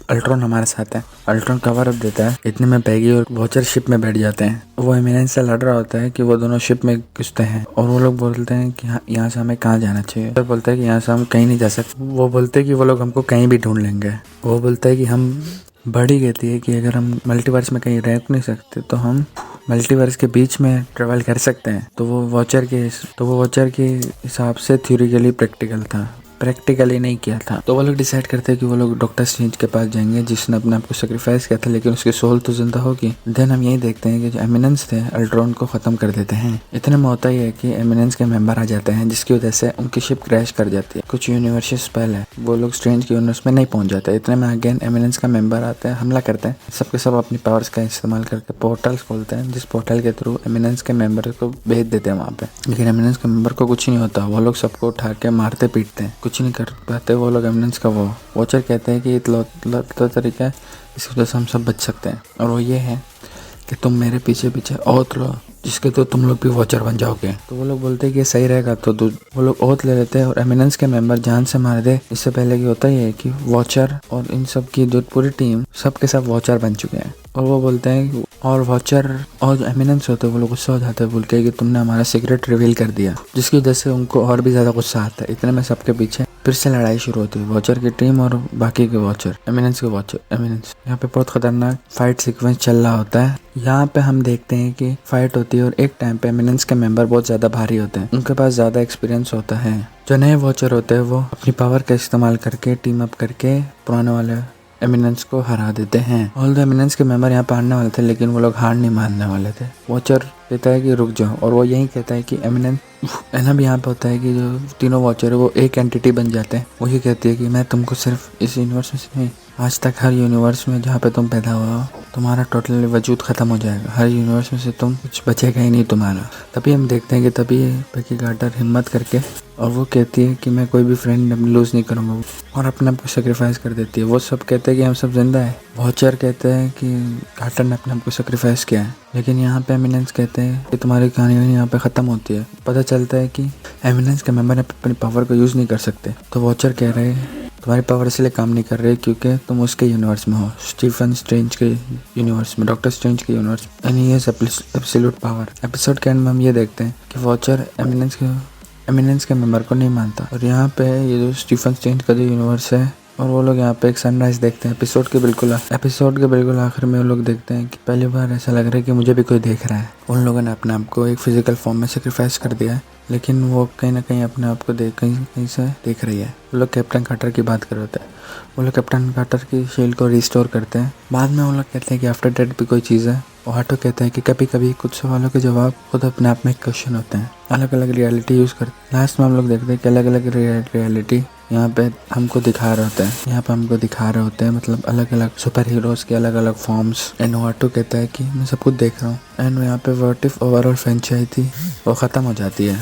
अल्ट्रॉन हमारे साथ है। अल्ट्रॉन कवर अप देता है। इतने में पैगी और वॉचर शिप में बैठ जाते हैं। वो एमिनेंस से लड़ रहा होता है कि वो दोनों शिप में घुसते हैं और वो लोग बोलते हैं कि यहाँ से हमें कहाँ जाना चाहिए। वॉचर बोलता है कि यहाँ से हम कहीं नहीं जा सकते। वो बोलते हैं कि वो लोग हमको कहीं भी ढूंढ लेंगे। वो बोलता है कि हम बड़ी कहती है कि अगर हम मल्टीवर्स में कहीं रह नहीं सकते तो हम मल्टीवर्स के बीच में ट्रेवल कर सकते हैं। तो वो वॉचर के हिसाब से थ्योरिकली प्रैक्टिकल था, प्रैक्टिकली नहीं किया था। तो वो लोग डिसाइड करते हैं कि वो लोग डॉक्टर स्ट्रेंज के पास जाएंगे, जिसने अपने आप को सेक्रीफाइस किया था, लेकिन उसकी सोल तो जिंदा होगी। देन हम यही देखते हैं कि जो एमिनेंस थे अल्ट्रॉन को खत्म कर देते हैं। इतने में होता ही है कि एमिनेंस के मेंबर आ जाते हैं, जिसकी वजह से उनकी शिप क्रैश कर जाती है। कुछ यूनिवर्सेस पहले वो लोग स्ट्रेंज के यूनिवर्स में नहीं पहुंच जाते। इतने में अगेन एमिनेंस का मेंबर आते हैं, हमला करते हैं। सबके सब अपनी पावर्स का इस्तेमाल करके पोर्टल्स खोलते हैं, जिस पोर्टल के थ्रू एमिनेंस के मेंबर को भेज देते हैं वहाँ पे। लेकिन एमिनेंस के मेंबर को कुछ नहीं होता। वो लोग सबको उठा के मारते पीटते हैं, कुछ नहीं कर पाते वो लोग एमिनेंस का। वो वॉचर कहते हैं कि इतना तरीका है इसकी वजह से हम सब बच सकते हैं, और वो ये है कि तुम मेरे पीछे पीछे ओथ लो, जिसके तो तुम लोग भी वॉचर बन जाओगे। तो वो लोग बोलते हैं कि ये सही रहेगा। तो वो लोग ओथ ले लेते हैं और एमिनेंस के मेंबर जान से मार दे। इससे पहले की होता ही है कि वॉचर और इन सब की जो पूरी टीम सबके सब वॉचर बन चुके हैं। और वो बोलते हैं, और वॉचर और जो एमिनेंस होते हैं वो लोग गुस्सा हो जाते हैं, बोल के कि तुमने हमारा सीक्रेट रिवील कर दिया, जिसकी वजह से उनको और भी ज़्यादा गुस्सा आता है। इतने में सबके पीछे फिर से लड़ाई शुरू होती है, वॉचर की टीम और बाकी के वॉचर, एमिनेंस के वॉचर। यहाँ पे बहुत खतरनाक फाइट सीक्वेंस चल रहा होता है। यहाँ पे हम देखते हैं कि फाइट होती है और एक टाइम पे एमिनेंस के मेंबर बहुत ज़्यादा भारी होते हैं, उनके पास ज़्यादा एक्सपीरियंस होता है। जो नए वॉचर होते हैं वो अपनी पावर का इस्तेमाल करके टीम अप करके पुराने वाले एमिनेंस को हरा देते हैं। ऑल द एमिनेंस के मेंबर यहाँ पे हारने वाले थे, लेकिन वो लोग हार नहीं मानने वाले थे। वॉचर कहता है कि रुक जाओ, और वो यही कहता है कि एमिनेंस ऐसा भी यहाँ पे होता है कि जो तीनों वॉचर है वो एक एंटिटी बन जाते हैं। वही कहती है कि मैं तुमको सिर्फ इस यूनिवर्स में से नहीं, आज तक हर यूनिवर्स में जहाँ पे तुम पैदा हुआ हो तुम्हारा टोटली वजूद खत्म हो जाएगा। हर यूनिवर्स में से तुम कुछ बचेगा ही नहीं तुम्हारा। तभी हम देखते हैं कि तभी पेगी कार्टर हिम्मत करके, और वो कहती है कि मैं कोई भी फ्रेंड लूज़ नहीं करूँगा, और अपने आप को सेक्रीफाइस कर देती है। वो सब कहते हैं कि हम सब जिंदा है। वॉचर कहते हैं कि कार्टर ने अपने आप को सेक्रीफाइस किया है, लेकिन यहाँ पे एमिनेंस कहते हैं कि तुम्हारी कहानी यहाँ पे ख़त्म होती है। पता चलता है कि एमिनेंस के मेंबर अपनी पावर को यूज़ नहीं कर सकते। तो वॉचर कह रहे हैं तुम्हारी पावर इसलिए काम नहीं कर रही क्योंकि तुम उसके यूनिवर्स में हो, स्टीफन स्ट्रेंज के यूनिवर्स में, डॉक्टर स्ट्रेंज के universe, and he has absolute power. Episode के एंड में हम ये देखते हैं कि वॉचर एमिनेंस के मेंबर को नहीं मानता, और यहाँ पे ये जो स्टीफन स्ट्रेंज का जो यूनिवर्स है, और वो लोग यहाँ पे एक सनराइज देखते हैं। एपिसोड के बिल्कुल आखिर में वो लोग देखते हैं कि पहली बार ऐसा लग रहा है कि मुझे भी कोई देख रहा है। उन लोगों ने अपने आप को एक फिजिकल फॉर्म में सेक्रीफाइस कर दिया है, लेकिन वो कहीं ना कहीं अपने आप को कहीं से देख रही है। वो लोग कैप्टन कार्टर की बात कर रहे थे। वो लोग कैप्टन कार्टर की शील्ड को रिस्टोर करते हैं। बाद में वो लोग कहते हैं कि आफ्टर डेथ भी कोई चीज़ है। और ऑटो कहता है कि कभी कभी कुछ सवालों के जवाब खुद अपने आप में एक क्वेश्चन होते हैं। अलग अलग रियलिटी यूज़ करते हैं। लास्ट में हम लोग देखते हैं कि अलग अलग रियलिटी यहाँ पे हमको दिखा रहे होते हैं। मतलब अलग अलग सुपर हीरोज के अलग अलग फॉर्म्स। एंड ऑटो कहता है कि मैं सब कुछ देख रहा हूँ। एंड यहाँ पे व्हाट इफ ओवरऑल फ्रेंचाइजी वो ख़त्म हो जाती है।